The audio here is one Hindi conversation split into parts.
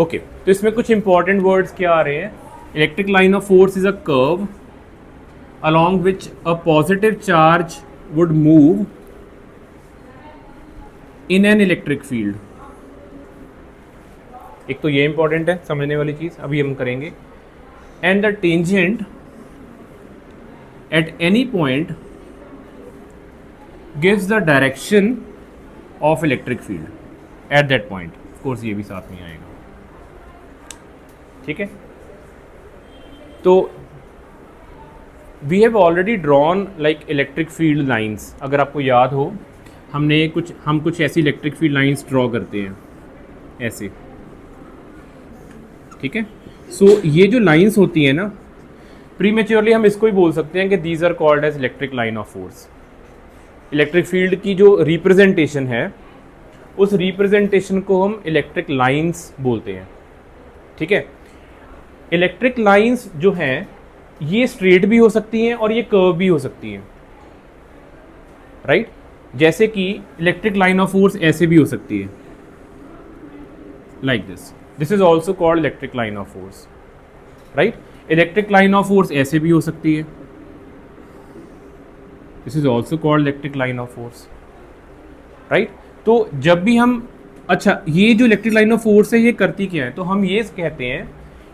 ओके, तो इसमें कुछ इंपॉर्टेंट वर्ड्स क्या आ रहे हैं? Electric line of force is a curve along which a positive charge would move in an electric field. एक तो ये इंपॉर्टेंट है समझने वाली चीज, अभी हम करेंगे. And the tangent at any point gives the direction of electric field at that point. Of course ये भी साथ में आएगा. ठीक है, तो we have already drawn like electric field lines. अगर आपको याद हो, हम कुछ ऐसी इलेक्ट्रिक फील्ड लाइन्स ड्रॉ करते हैं ऐसे. ठीक है, सो ये जो लाइन्स होती हैं ना, प्रीमेच्योरली हम इसको ही बोल सकते हैं कि these are called as electric line of force. Electric field की जो रिप्रेजेंटेशन है, उस रिप्रेजेंटेशन को हम इलेक्ट्रिक लाइन्स बोलते हैं. ठीक है, इलेक्ट्रिक लाइन्स जो हैं ये स्ट्रेट भी हो सकती हैं और ये कर्व भी हो सकती हैं. राइट, जैसे कि इलेक्ट्रिक लाइन ऑफ फोर्स ऐसे भी हो सकती है, like this. This is also called electric line of force. Right, electric line of force ऐसे भी हो सकती है. This is also called electric line of force. Right, तो जब भी हम, अच्छा ये जो इलेक्ट्रिक लाइन ऑफ फोर्स है ये करती क्या है, तो हम ये कहते हैं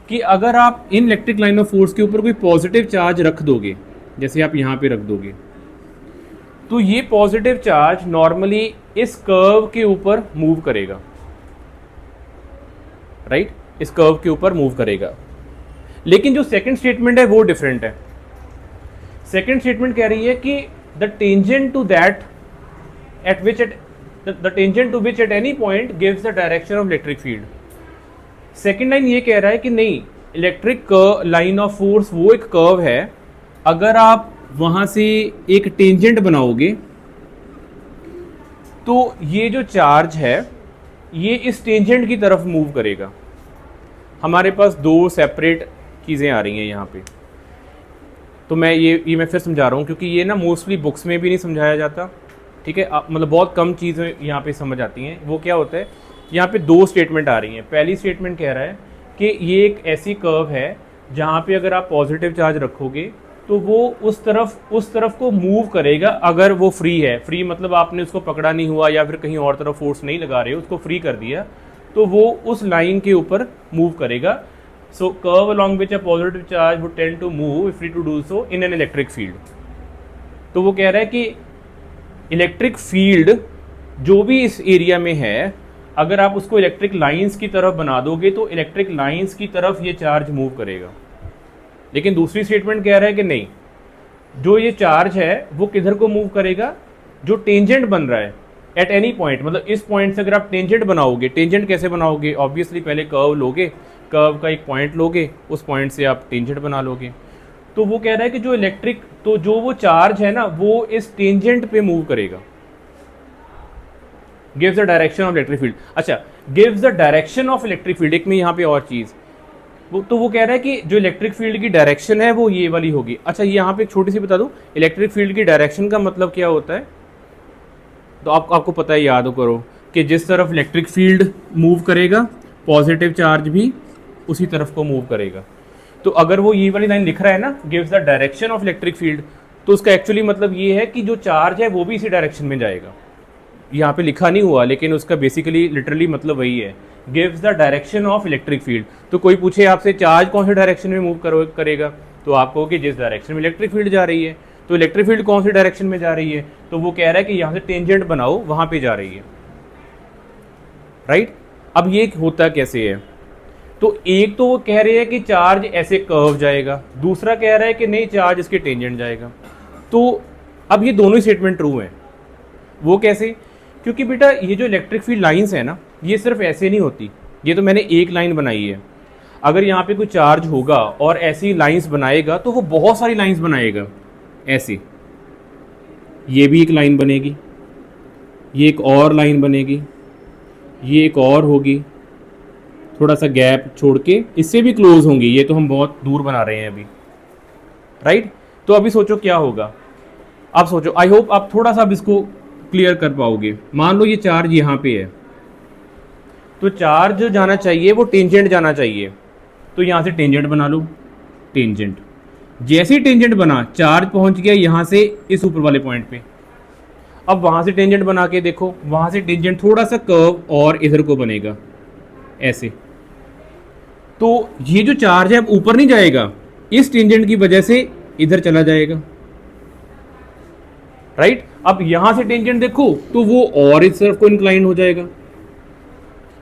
कि अगर आप इन इलेक्ट्रिक लाइन ऑफ फोर्स के ऊपर कोई पॉजिटिव चार्ज रख दोगे, जैसे आप यहाँ पे रख दोगे, तो ये पॉजिटिव चार्ज नॉर्मली इस कर्व के ऊपर मूव करेगा. राइट, इस कर्व के ऊपर मूव करेगा. लेकिन जो सेकंड स्टेटमेंट है वो डिफरेंट है. सेकंड स्टेटमेंट कह रही है कि the tangent to that at which the tangent to which at any point gives the direction of electric field. Second line ये कह रहा है कि नहीं, इलेक्ट्रिक लाइन ऑफ फोर्स वो एक कर्व है, अगर आप वहां से एक टेंजेंट बनाओगे तो ये जो चार्ज है ये इस टेंजेंट की तरफ मूव करेगा. हमारे पास दो सेपरेट चीज़ें आ रही हैं यहाँ पे, तो मैं फिर समझा रहा हूँ क्योंकि ये ना मोस्टली बुक्स में भी नहीं समझाया जाता. ठीक है, मतलब बहुत कम चीज़ें यहाँ पे समझ आती हैं. वो क्या होता है, यहाँ पे दो स्टेटमेंट आ रही हैं. पहली स्टेटमेंट कह रहा है कि ये एक ऐसी कर्व है जहाँ पे अगर आप पॉजिटिव चार्ज रखोगे तो वो उस तरफ को मूव करेगा अगर वो फ्री है. फ्री मतलब आपने उसको पकड़ा नहीं हुआ या फिर कहीं और तरफ फोर्स नहीं लगा रहे हो, उसको फ्री कर दिया तो वो उस लाइन के ऊपर मूव करेगा. So curve along which a positive charge would tend to move free to do so in an electric field. तो वो कह रहा है कि इलेक्ट्रिक फील्ड जो भी इस एरिया में है, अगर आप उसको इलेक्ट्रिक लाइंस की तरफ बना दोगे तो इलेक्ट्रिक लाइंस की तरफ ये चार्ज मूव करेगा. लेकिन दूसरी स्टेटमेंट कह रहा है कि नहीं, जो ये चार्ज है वो किधर को मूव करेगा, जो टेंजेंट बन रहा है एट एनी पॉइंट. मतलब इस पॉइंट से अगर आप टेंजेंट बनाओगे, टेंजेंट कैसे बनाओगे, ऑब्वियसली पहले कर्व लोगे, कर्व का एक पॉइंट लोगे, उस पॉइंट से आप टेंजेंट बना लोगे. तो वो कह रहा है कि जो वो चार्ज है ना वो इस टेंजेंट पे मूव करेगा. Gives the direction of electric field. अच्छा, gives the direction of electric field, एक में यहाँ पे और चीज़, वो कह रहा है कि जो इलेक्ट्रिक फील्ड की डायरेक्शन है वो ये वाली होगी. अच्छा, यहाँ पे एक छोटी सी बता दूँ, इलेक्ट्रिक फील्ड की डायरेक्शन का मतलब क्या होता है, तो आपको पता है, याद करो कि जिस तरफ इलेक्ट्रिक फील्ड मूव करेगा पॉजिटिव चार्ज भी उसी तरफ को मूव करेगा. तो अगर वो ये वाली लाइन लिख रहा है ना, gives the direction of electric field, तो उसका एक्चुअली मतलब ये है कि जो चार्ज है वो भी इसी डायरेक्शन में जाएगा. यहाँ पे लिखा नहीं हुआ लेकिन उसका बेसिकली लिटरली मतलब वही है, gives the direction of electric field. तो कोई पूछे आपसे चार्ज कौन से डायरेक्शन में मूव करेगा, तो आप कहो कि जिस डायरेक्शन में इलेक्ट्रिक फील्ड जा रही है. तो इलेक्ट्रिक फील्ड कौन सी डायरेक्शन में जा रही है, तो वो कह रहा है कि यहाँ से टेंजेंट बनाओ, वहाँ पे जा रही है. राइट, अब ये होता कैसे है, तो एक तो वो कह रहे हैं कि चार्ज ऐसे कर्व जाएगा, दूसरा कह रहा है कि नहीं चार्ज इसके टेंजेंट जाएगा. तो अब ये दोनों ही स्टेटमेंट ट्रू हैं. वो कैसे, क्योंकि बेटा ये जो इलेक्ट्रिक फील्ड लाइंस है ना, ये सिर्फ ऐसे नहीं होती. ये तो मैंने एक लाइन बनाई है, अगर यहाँ पे कोई चार्ज होगा और ऐसी लाइंस बनाएगा तो वो बहुत सारी लाइंस बनाएगा. ऐसे ये भी एक लाइन बनेगी, ये एक और लाइन बनेगी, ये एक और होगी, थोड़ा सा गैप छोड़ के इससे भी क्लोज होंगी. ये तो हम बहुत दूर बना रहे हैं अभी. राइट, तो अभी सोचो क्या होगा, आप सोचो. आई होप आप थोड़ा सा अब इसको क्लियर कर पाओगे. मान लो ये चार्ज यहाँ पे है तो चार्ज जो जाना चाहिए वो टेंजेंट जाना चाहिए, तो यहाँ से टेंजेंट बना लो, टेंजेंट। जैसे ही टेंजेंट बना, चार्ज पहुँच गया यहाँ से इस ऊपर वाले पॉइंट पे। अब वहाँ से टेंजेंट बना के देखो, वहाँ से टेंजेंट थोड़ा सा कर्व और इधर को बनेगा ऐसे। तो ये जो चार्ज है अब ऊपर नहीं जाएगा, इस टेंजेंट की वजह से इधर चला जाएगा, राइट। अब यहां से टेंजेंट देखो तो वो और इस तरफ को इंक्लाइन हो जाएगा,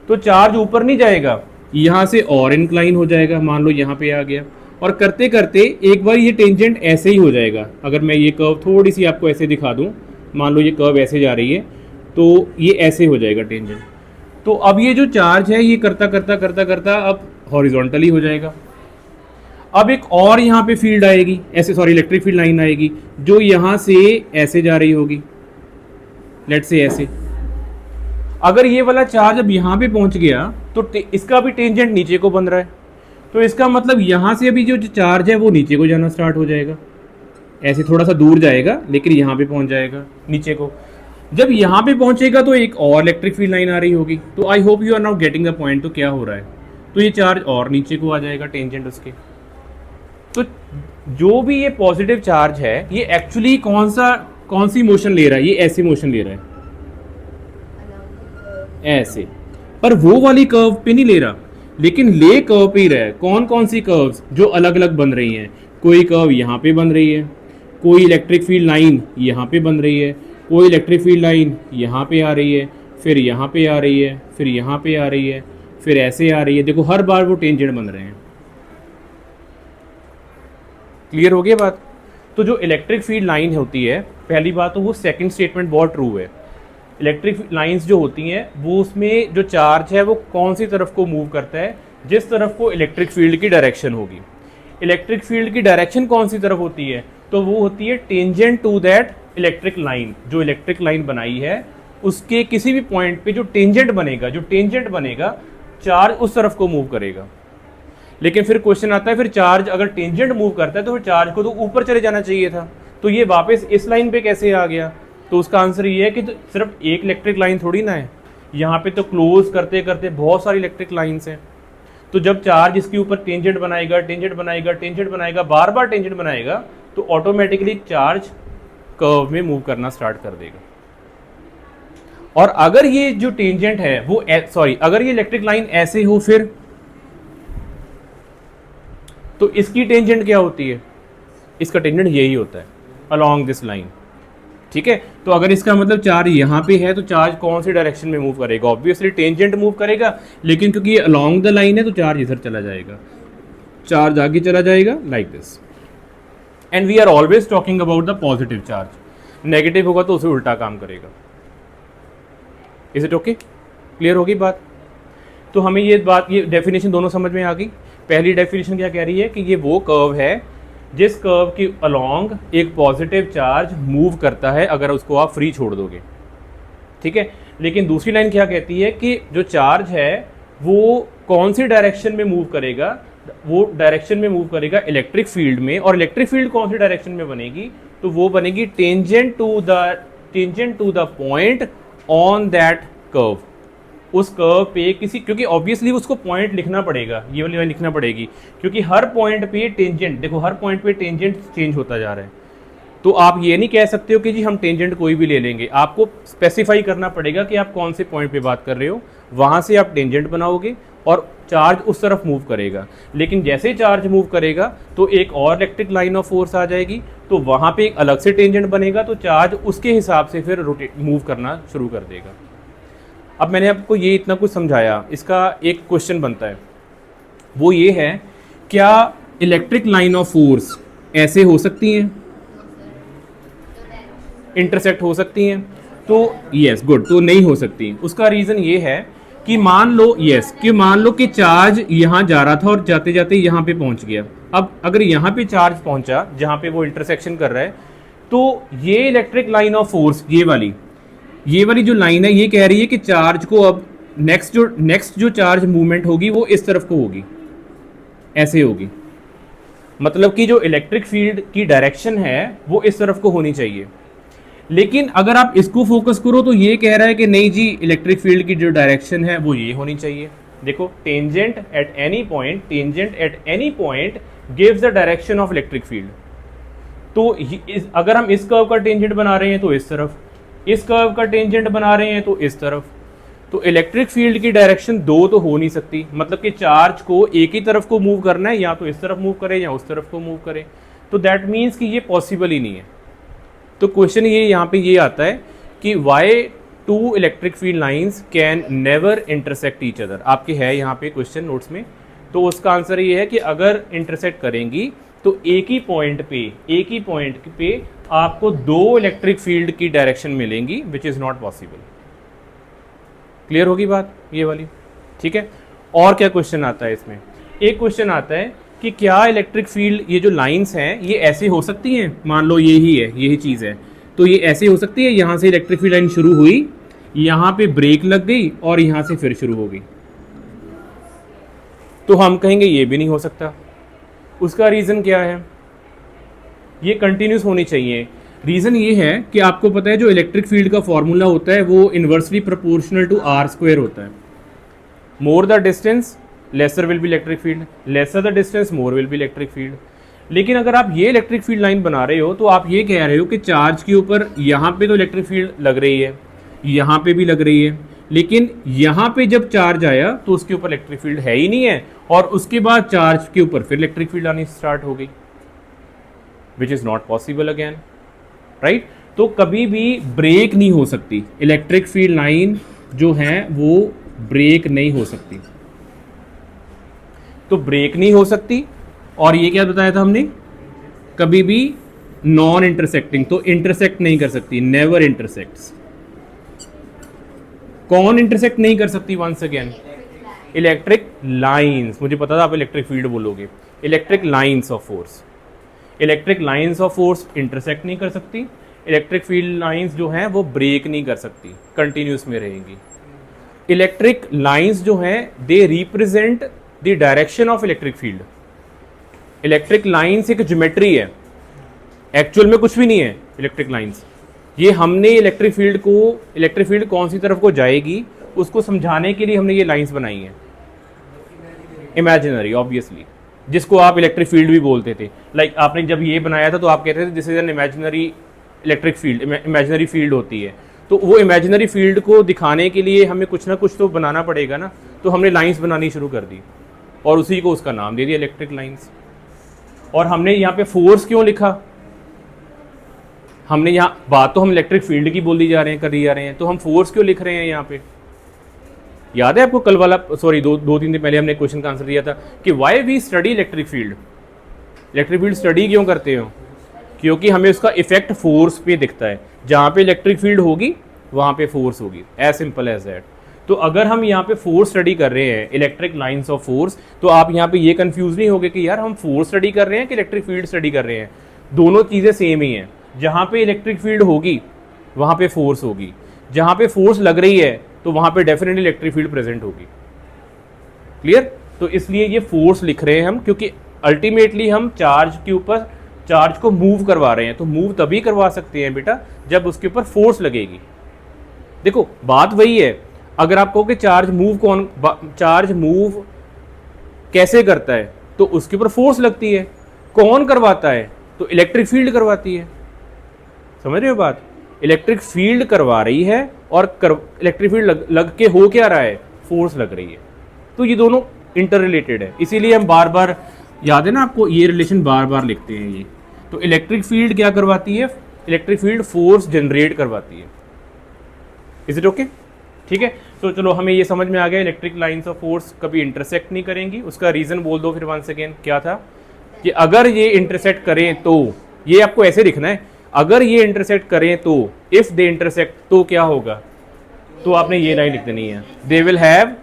तो चार्ज ऊपर नहीं जाएगा, यहां से और इंक्लाइन हो जाएगा, मान लो यहां पे आ गया। और करते करते एक बार ये टेंजेंट ऐसे ही हो जाएगा। अगर मैं ये कर्व थोड़ी सी आपको ऐसे दिखा दूं, मान लो ये कर्व ऐसे जा रही है, तो ये ऐसे हो जाएगा टेंजेंट। तो अब ये जो चार्ज है ये करता करता करता करता अब हॉरिजॉन्टली हो जाएगा। अब एक और यहाँ पे फील्ड आएगी, ऐसे सॉरी इलेक्ट्रिक फील्ड लाइन आएगी जो यहाँ से ऐसे जा रही होगी, लेट्स से ऐसे। अगर ये वाला चार्ज अब यहाँ पे पहुँच गया तो इसका भी टेंजेंट नीचे को बन रहा है, तो इसका मतलब यहाँ से अभी जो चार्ज है वो नीचे को जाना स्टार्ट हो जाएगा, ऐसे थोड़ा सा दूर जाएगा लेकिन यहाँ पे पहुँच जाएगा नीचे को। जब यहाँ पे पहुँचेगा तो एक और इलेक्ट्रिक फील्ड लाइन आ रही होगी। तो I hope you are now getting the point. तो क्या हो रहा है, तो ये चार्ज और नीचे को आ जाएगा टेंजेंट उसके। तो जो भी ये पॉजिटिव चार्ज है ये एक्चुअली कौन सी मोशन ले रहा है, ये ऐसी मोशन ले रहा है ऐसे, पर वो वाली कर्व पे नहीं ले रहा, लेकिन ले कर्व पे ही रहा है। कौन कौन सी कर्व्स जो अलग अलग बन रही हैं, कोई कर्व यहाँ पे बन रही है, कोई इलेक्ट्रिक फील्ड लाइन यहाँ पे बन रही है, कोई इलेक्ट्रिक फील्ड लाइन यहाँ पे आ रही है, फिर यहाँ पे आ रही है, फिर यहाँ पे आ रही है, फिर ऐसे आ रही है। देखो हर बार वो टेंजेंट बन रहे हैं। क्लियर हो गया बात। तो जो इलेक्ट्रिक फील्ड लाइन होती है, पहली बात तो वो सेकंड स्टेटमेंट बहुत ट्रू है। इलेक्ट्रिक लाइंस जो होती हैं वो उसमें जो चार्ज है वो कौन सी तरफ को मूव करता है, जिस तरफ को इलेक्ट्रिक फील्ड की डायरेक्शन होगी। इलेक्ट्रिक फील्ड की डायरेक्शन कौन सी तरफ होती है, तो वो होती है tangent to that electric line. जो इलेक्ट्रिक लाइन बनाई है उसके किसी भी पॉइंट पे जो टेंजेंट बनेगा चार्ज उस तरफ को मूव करेगा। लेकिन फिर क्वेश्चन आता है, फिर चार्ज अगर टेंजेंट मूव करता है तो फिर चार्ज को तो ऊपर चले जाना चाहिए था, तो ये वापस इस लाइन पे कैसे आ गया। तो उसका आंसर ये है कि तो सिर्फ एक इलेक्ट्रिक लाइन थोड़ी ना है, यहाँ पे तो क्लोज करते करते बहुत सारी इलेक्ट्रिक लाइंस हैं। तो जब चार्ज इसके ऊपर टेंजेंट बनाएगा, बार बार टेंजेंट बनाएगा, तो ऑटोमेटिकली चार्ज कर्व में मूव करना स्टार्ट कर देगा। और अगर ये जो टेंजेंट है वो अगर ये इलेक्ट्रिक लाइन ऐसे हो, फिर तो इसकी टेंजेंट क्या होती है, इसका टेंजेंट यही होता है अलोंग दिस लाइन। ठीक है, तो अगर इसका मतलब चार्ज यहाँ पे है तो चार्ज कौन सी डायरेक्शन में मूव करेगा, ऑब्वियसली टेंजेंट मूव करेगा, लेकिन क्योंकि ये अलोंग द लाइन है तो चार्ज इधर चला जाएगा, चार्ज आगे चला जाएगा like this. And we are always talking about the positive charge, negative होगा तो उसे उल्टा काम करेगा। इज इट ओके, क्लियर होगी बात। तो हमें ये डेफिनेशन दोनों समझ में आ गई। पहली डेफिनेशन क्या कह रही है कि ये वो कर्व है जिस कर्व के अलोंग एक पॉजिटिव चार्ज मूव करता है अगर उसको आप फ्री छोड़ दोगे। ठीक है, लेकिन दूसरी लाइन क्या कहती है कि जो चार्ज है वो कौन सी डायरेक्शन में मूव करेगा, वो डायरेक्शन में मूव करेगा इलेक्ट्रिक फील्ड में। और इलेक्ट्रिक फील्ड कौन सी डायरेक्शन में बनेगी, तो वो बनेगी tangent to the point on that curve. उस कर्व पे किसी, क्योंकि ऑब्वियसली उसको पॉइंट लिखना पड़ेगा, ये वाली लाइन लिखना पड़ेगी, क्योंकि हर पॉइंट पे टेंजेंट, देखो हर पॉइंट पे टेंजेंट चेंज होता जा रहा है। तो आप ये नहीं कह सकते हो कि जी हम टेंजेंट कोई भी ले लेंगे, आपको स्पेसिफाई करना पड़ेगा कि आप कौन से पॉइंट पे बात कर रहे हो, वहाँ से आप टेंजेंट बनाओगे और चार्ज उस तरफ मूव करेगा। लेकिन जैसे ही चार्ज मूव करेगा तो एक और इलेक्ट्रिक लाइन ऑफ फोर्स आ जाएगी, तो वहाँ पे एक अलग से टेंजेंट बनेगा, तो चार्ज उसके हिसाब से फिर मूव करना शुरू कर देगा। अब मैंने आपको ये इतना कुछ समझाया, इसका एक क्वेश्चन बनता है, वो ये है क्या इलेक्ट्रिक लाइन ऑफ फोर्स ऐसे हो सकती हैं, इंटरसेक्ट हो सकती हैं? तो यस, गुड, तो नहीं हो सकती। उसका रीज़न ये है कि मान लो कि चार्ज यहाँ जा रहा था और जाते जाते यहाँ पे पहुँच गया। अब अगर यहाँ पे चार्ज पहुँचा जहाँ पे वो इंटरसेक्शन कर रहा है, तो ये इलेक्ट्रिक लाइन ऑफ फोर्स ये वाली जो लाइन है ये कह रही है कि चार्ज को अब नेक्स्ट जो चार्ज मूवमेंट होगी वो इस तरफ को होगी, ऐसे होगी। मतलब कि जो इलेक्ट्रिक फील्ड की डायरेक्शन है वो इस तरफ को होनी चाहिए। लेकिन अगर आप इसको फोकस करो तो ये कह रहा है कि नहीं जी, इलेक्ट्रिक फील्ड की जो डायरेक्शन है वो ये होनी चाहिए। देखो, tangent at any point gives the direction of electric field. तो अगर हम इस कर्व का टेंजेंट बना रहे हैं तो इस तरफ, इस कर्व का टेंजेंट बना रहे हैं तो इस तरफ, तो इलेक्ट्रिक फील्ड की डायरेक्शन दो तो हो नहीं सकती। मतलब कि चार्ज को एक ही तरफ को मूव करना है, या तो इस तरफ मूव करे या उस तरफ को मूव करे, तो दैट मीन्स कि ये पॉसिबल ही नहीं है। तो क्वेश्चन ये यहाँ पे ये आता है कि why two electric field lines can never intersect each other. आपके है यहाँ पे क्वेश्चन नोट्स में, तो उसका आंसर ये है कि अगर इंटरसेक्ट करेंगी तो एक ही पॉइंट पे आपको दो इलेक्ट्रिक फील्ड की डायरेक्शन मिलेंगी, which is not possible. Clear होगी बात ये वाली? ठीक है। और क्या क्वेश्चन आता है इसमें? एक क्वेश्चन आता है कि क्या इलेक्ट्रिक फील्ड, ये जो लाइंस हैं ये ऐसे हो सकती हैं, मान लो यही चीज़ है, तो ये ऐसे हो सकती है, यहाँ से इलेक्ट्रिक फील्ड लाइन शुरू हुई, यहाँ पे ब्रेक लग गई और यहाँ से फिर शुरू हो गई, तो हम कहेंगे ये भी नहीं हो सकता। उसका रीज़न क्या है? ये कंटिन्यूस होनी चाहिए। रीज़न ये है कि आपको पता है जो इलेक्ट्रिक फील्ड का फॉर्मूला होता है वो inversely proportional to r square होता है। More the distance lesser will be electric field, lesser the distance more will be electric field. लेकिन अगर आप ये इलेक्ट्रिक फील्ड लाइन बना रहे हो तो आप ये कह रहे हो कि चार्ज के ऊपर यहाँ पे तो इलेक्ट्रिक फील्ड लग रही है, यहाँ पे भी लग रही है, लेकिन यहाँ पे जब चार्ज आया तो उसके ऊपर इलेक्ट्रिक फील्ड है ही नहीं है, और उसके बाद चार्ज के ऊपर फिर इलेक्ट्रिक फील्ड आनी स्टार्ट हो गई, which is not possible again, right? तो कभी भी ब्रेक नहीं हो सकती इलेक्ट्रिक फील्ड लाइन, जो है वो ब्रेक नहीं हो सकती। तो ब्रेक नहीं हो सकती, और ये क्या बताया था हमने? कभी भी नॉन इंटरसेक्टिंग, तो इंटरसेक्ट नहीं कर सकती, नेवर इंटरसेक्ट्स। कौन इंटरसेक्ट नहीं कर सकती? Once again, electric lines. मुझे पता था आप इलेक्ट्रिक फील्ड बोलोगे। Electric lines of force, electric lines of force intersect नहीं कर सकती। इलेक्ट्रिक फील्ड लाइंस जो हैं वो ब्रेक नहीं कर सकती, कंटिन्यूस में रहेंगी। इलेक्ट्रिक लाइंस जो हैं they represent the direction of electric field. Electric lines एक ज्योमेट्री है, एक्चुअल में कुछ भी नहीं है इलेक्ट्रिक लाइंस। ये हमने इलेक्ट्रिक फील्ड कौन सी तरफ को जाएगी उसको समझाने के लिए हमने ये लाइंस बनाई हैं। इमेजिनरी ऑब्वियसली, जिसको आप इलेक्ट्रिक फील्ड भी बोलते थे। लाइक आपने जब ये बनाया था तो आप कहते थे this is an imaginary electric field, imaginary field होती है। तो वो इमेजिनरी फील्ड को दिखाने के लिए हमें कुछ ना कुछ तो बनाना पड़ेगा ना, तो हमने लाइंस बनानी शुरू कर दी और उसी को उसका नाम दे दिया इलेक्ट्रिक लाइंस। और हमने यहाँ पे फोर्स क्यों लिखा? हमने यहाँ बात तो हम इलेक्ट्रिक फील्ड की बोली जा रहे हैं, करी जा रहे हैं, तो हम फोर्स क्यों लिख रहे हैं यहाँ पे? याद है आपको कल वाला, सॉरी दो तीन दिन पहले हमने क्वेश्चन का आंसर दिया था कि why we study electric field. Electric field study क्यों करते हो? क्योंकि हमें उसका इफेक्ट फोर्स पे दिखता है। जहाँ पे इलेक्ट्रिक फील्ड होगी वहाँ पे फोर्स होगी, एज सिंपल एज दैट। तो अगर हम यहाँ पे फोर्स स्टडी कर रहे हैं, इलेक्ट्रिक लाइंस ऑफ फोर्स, तो आप यहाँ पे ये कंफ्यूज नहीं होगे कि यार हम फोर्स स्टडी कर रहे हैं कि इलेक्ट्रिक फील्ड स्टडी कर रहे हैं। दोनों चीज़ें सेम ही हैं। जहाँ पे इलेक्ट्रिक फील्ड होगी वहाँ पे फोर्स होगी, जहाँ पे फोर्स लग रही है तो वहाँ पे डेफिनेटली इलेक्ट्रिक फील्ड प्रेजेंट होगी। क्लियर? तो इसलिए ये फोर्स लिख रहे हैं हम, क्योंकि अल्टीमेटली हम चार्ज के ऊपर, चार्ज को मूव करवा रहे हैं। तो मूव तभी करवा सकते हैं बेटा जब उसके ऊपर फोर्स लगेगी। देखो बात वही है, अगर आप कहो कि चार्ज मूव कैसे करता है, तो उसके ऊपर फोर्स लगती है। कौन करवाता है? तो इलेक्ट्रिक फील्ड करवाती है। समझ रहे हो बात? इलेक्ट्रिक फील्ड करवा रही है और इलेक्ट्रिक फील्ड लग के हो क्या रहा है? फोर्स लग रही है। तो ये दोनों इंटर रिलेटेड है, इसीलिए हम बार बार, याद है ना आपको, ये रिलेशन बार बार लिखते हैं ये। तो इलेक्ट्रिक फील्ड क्या करवाती है? इलेक्ट्रिक फील्ड फोर्स जनरेट करवाती है। Is it okay? ठीक है। तो चलो हमें ये समझ में आ गया, इलेक्ट्रिक लाइंस ऑफ फोर्स कभी इंटरसेक्ट नहीं करेंगी। उसका रीजन बोल दो फिर वंस अगेन, क्या था? कि अगर ये इंटरसेक्ट करें तो, ये आपको ऐसे लिखना है, अगर ये इंटरसेक्ट करें तो, इफ दे इंटरसेक्ट तो क्या होगा? तो आपने ये लाइन लिख देनी है, they will have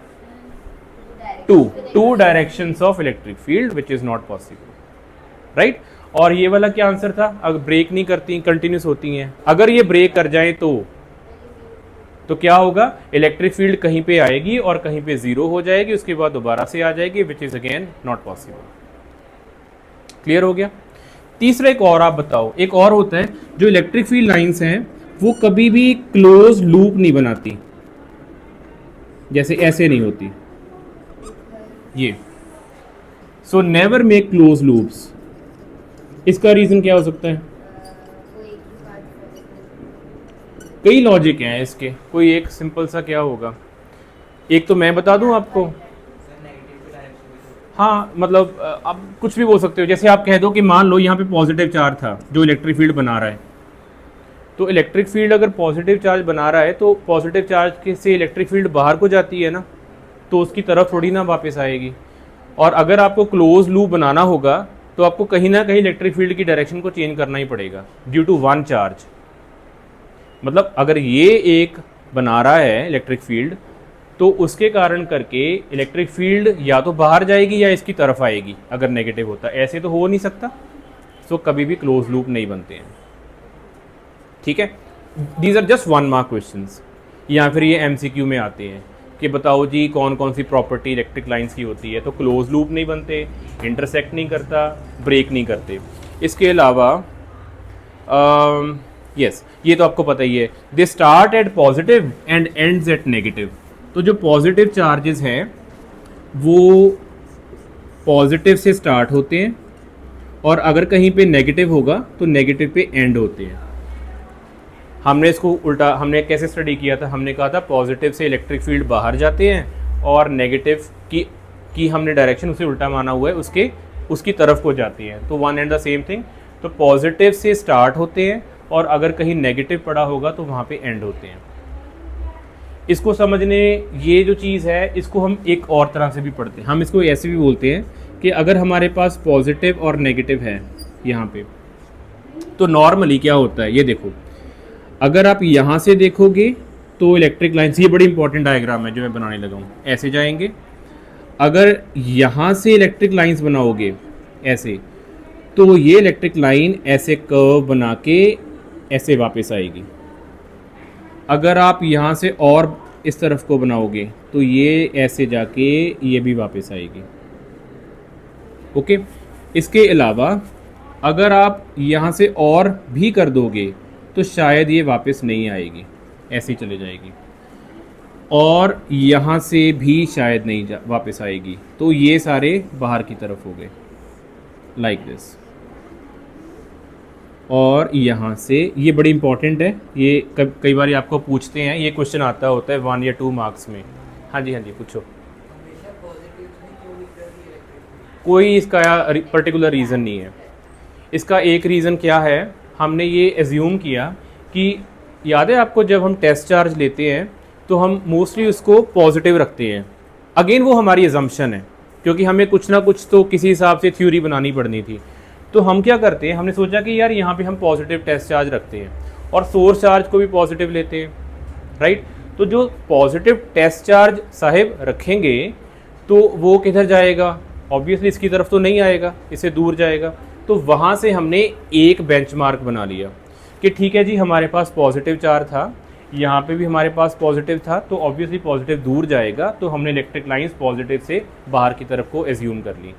two directions of electric field which is not possible, right? और ये वाला क्या आंसर था? अगर ब्रेक नहीं करती, कंटिन्यूस होती हैं। अगर ये ब्रेक कर जाए तो क्या होगा? इलेक्ट्रिक फील्ड कहीं पे आएगी और कहीं पे जीरो हो जाएगी, उसके बाद दोबारा से आ जाएगी, which is again not possible. Clear हो गया? तीसरा एक और आप बताओ, एक और होता है जो इलेक्ट्रिक फील्ड लाइंस हैं वो कभी भी क्लोज लूप नहीं बनाती, जैसे ऐसे नहीं होती ये। So never make close loops. इसका रीजन क्या हो सकता है? कई लॉजिक हैं इसके, कोई एक सिंपल सा क्या होगा? एक तो मैं बता दूं आपको। हाँ मतलब आप कुछ भी बोल सकते हो। जैसे आप कह दो कि मान लो यहाँ पे पॉजिटिव चार्ज था जो इलेक्ट्रिक फील्ड बना रहा है, तो इलेक्ट्रिक फील्ड अगर पॉजिटिव चार्ज बना रहा है तो पॉजिटिव चार्ज के से इलेक्ट्रिक फील्ड बाहर को जाती है ना, तो उसकी तरफ थोड़ी ना वापस आएगी। और अगर आपको क्लोज लूप बनाना होगा तो आपको कहीं ना कहीं इलेक्ट्रिक फील्ड की डायरेक्शन को चेंज करना ही पड़ेगा ड्यू टू वन चार्ज। मतलब अगर ये एक बना रहा है इलेक्ट्रिक फील्ड, तो उसके कारण करके इलेक्ट्रिक फील्ड या तो बाहर जाएगी या इसकी तरफ आएगी अगर नेगेटिव होता। ऐसे तो हो नहीं सकता। सो कभी भी क्लोज लूप नहीं बनते हैं, ठीक है। These are just 1 mark questions. या फिर ये एमसीक्यू में आते हैं कि बताओ जी कौन कौन सी प्रॉपर्टी इलेक्ट्रिक लाइंस की होती है, तो क्लोज लूप नहीं बनते, इंटरसेक्ट नहीं करता, ब्रेक नहीं करते। इसके अलावा यस ये तो आपको पता ही है, they start at positive and ends at negative. तो जो पॉजिटिव चार्जेस हैं वो पॉजिटिव से स्टार्ट होते हैं और अगर कहीं पे नेगेटिव होगा तो नेगेटिव पे एंड होते हैं। हमने इसको उल्टा, हमने कैसे स्टडी किया था? हमने कहा था पॉजिटिव से इलेक्ट्रिक फील्ड बाहर जाते हैं और नेगेटिव की हमने डायरेक्शन उसे उल्टा माना हुआ है, उसकी तरफ को जाती है। तो one and the same thing. तो पॉजिटिव से स्टार्ट होते हैं और अगर कहीं नेगेटिव पड़ा होगा तो वहाँ पे एंड होते हैं। इसको समझने, ये जो चीज़ है इसको हम एक और तरह से भी पढ़ते हैं। हम इसको ऐसे भी बोलते हैं कि अगर हमारे पास पॉजिटिव और नेगेटिव है यहाँ पे, तो नॉर्मली क्या होता है ये देखो। अगर आप यहाँ से देखोगे तो इलेक्ट्रिक लाइन्स, ये बड़ी इंपॉर्टेंट डायग्राम है जो मैं बनाने लगा हूँ, ऐसे जाएंगे। अगर यहाँ से इलेक्ट्रिक लाइन्स बनाओगे ऐसे, तो ये इलेक्ट्रिक लाइन ऐसे कर्व बना के ऐसे वापस आएगी। अगर आप यहाँ से और इस तरफ को बनाओगे तो ये ऐसे जाके ये भी वापस आएगी। ओके। इसके अलावा अगर आप यहाँ से और भी कर दोगे तो शायद ये वापस नहीं आएगी, ऐसे ही चले जाएगी। और यहाँ से भी शायद नहीं वापस आएगी। तो ये सारे बाहर की तरफ हो गए लाइक दिस। और यहाँ से ये बड़ी इंपॉर्टेंट है, ये कई बार आपको पूछते हैं, ये क्वेश्चन आता होता है 1 या 2 मार्क्स में। हाँ जी पूछो। कोई इसका पर्टिकुलर रीज़न नहीं है। इसका एक रीज़न क्या है, हमने ये एज्यूम किया कि याद है आपको जब हम टेस्ट चार्ज लेते हैं तो हम मोस्टली उसको पॉजिटिव रखते हैं। अगेन वो हमारी एजम्पशन है क्योंकि हमें कुछ ना कुछ तो किसी हिसाब से थ्योरी बनानी पड़नी थी। तो हम क्या करते हैं, हमने सोचा कि यार यहाँ पे हम पॉजिटिव टेस्ट चार्ज रखते हैं और सोर्स चार्ज को भी पॉजिटिव लेते हैं, राइट। तो जो पॉजिटिव टेस्ट चार्ज साहिब रखेंगे तो वो किधर जाएगा? ऑब्वियसली इसकी तरफ तो नहीं आएगा, इससे दूर जाएगा। तो वहाँ से हमने एक बेंचमार्क बना लिया कि ठीक है जी, हमारे पास पॉजिटिव चार्ज था, यहाँ पे भी हमारे पास पॉजिटिव था, तो ऑब्वियसली पॉजिटिव दूर जाएगा। तो हमने इलेक्ट्रिक लाइंस पॉजिटिव से बाहर की तरफ को एज्यूम कर ली।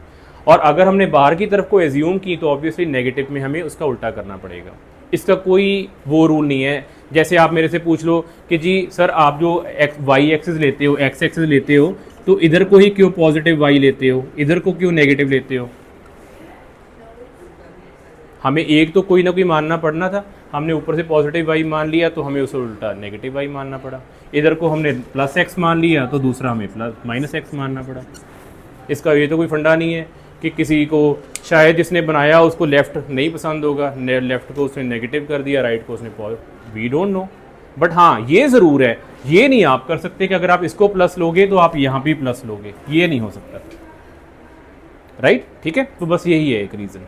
और अगर हमने बाहर की तरफ को एज्यूम की तो ऑब्वियसली नेगेटिव में हमें उसका उल्टा करना पड़ेगा। इसका कोई वो रूल नहीं है। जैसे आप मेरे से पूछ लो कि जी सर आप जो वाई एक्सिस लेते हो, एक्स एक्सिस लेते हो, तो इधर को ही क्यों पॉजिटिव वाई लेते हो, इधर को क्यों नेगेटिव लेते हो? हमें एक तो कोई ना कोई मानना पड़ना था। हमने ऊपर से पॉजिटिव वाई मान लिया तो हमें उसे उल्टा नेगेटिव वाई मानना पड़ा। इधर को हमने प्लस एक्स मान लिया तो दूसरा हमें प्लस माइनस एक्स मानना पड़ा। इसका ये तो कोई फंडा नहीं है कि किसी को शायद जिसने बनाया उसको लेफ़्ट नहीं पसंद होगा, लेफ़्ट को उसने नेगेटिव कर दिया, राइट को उसने positive. We don't know. But हाँ ये ज़रूर है, ये नहीं आप कर सकते कि अगर आप इसको प्लस लोगे तो आप यहाँ भी प्लस लोगे, ये नहीं हो सकता, राइट। ठीक है, तो बस यही है एक रीज़न।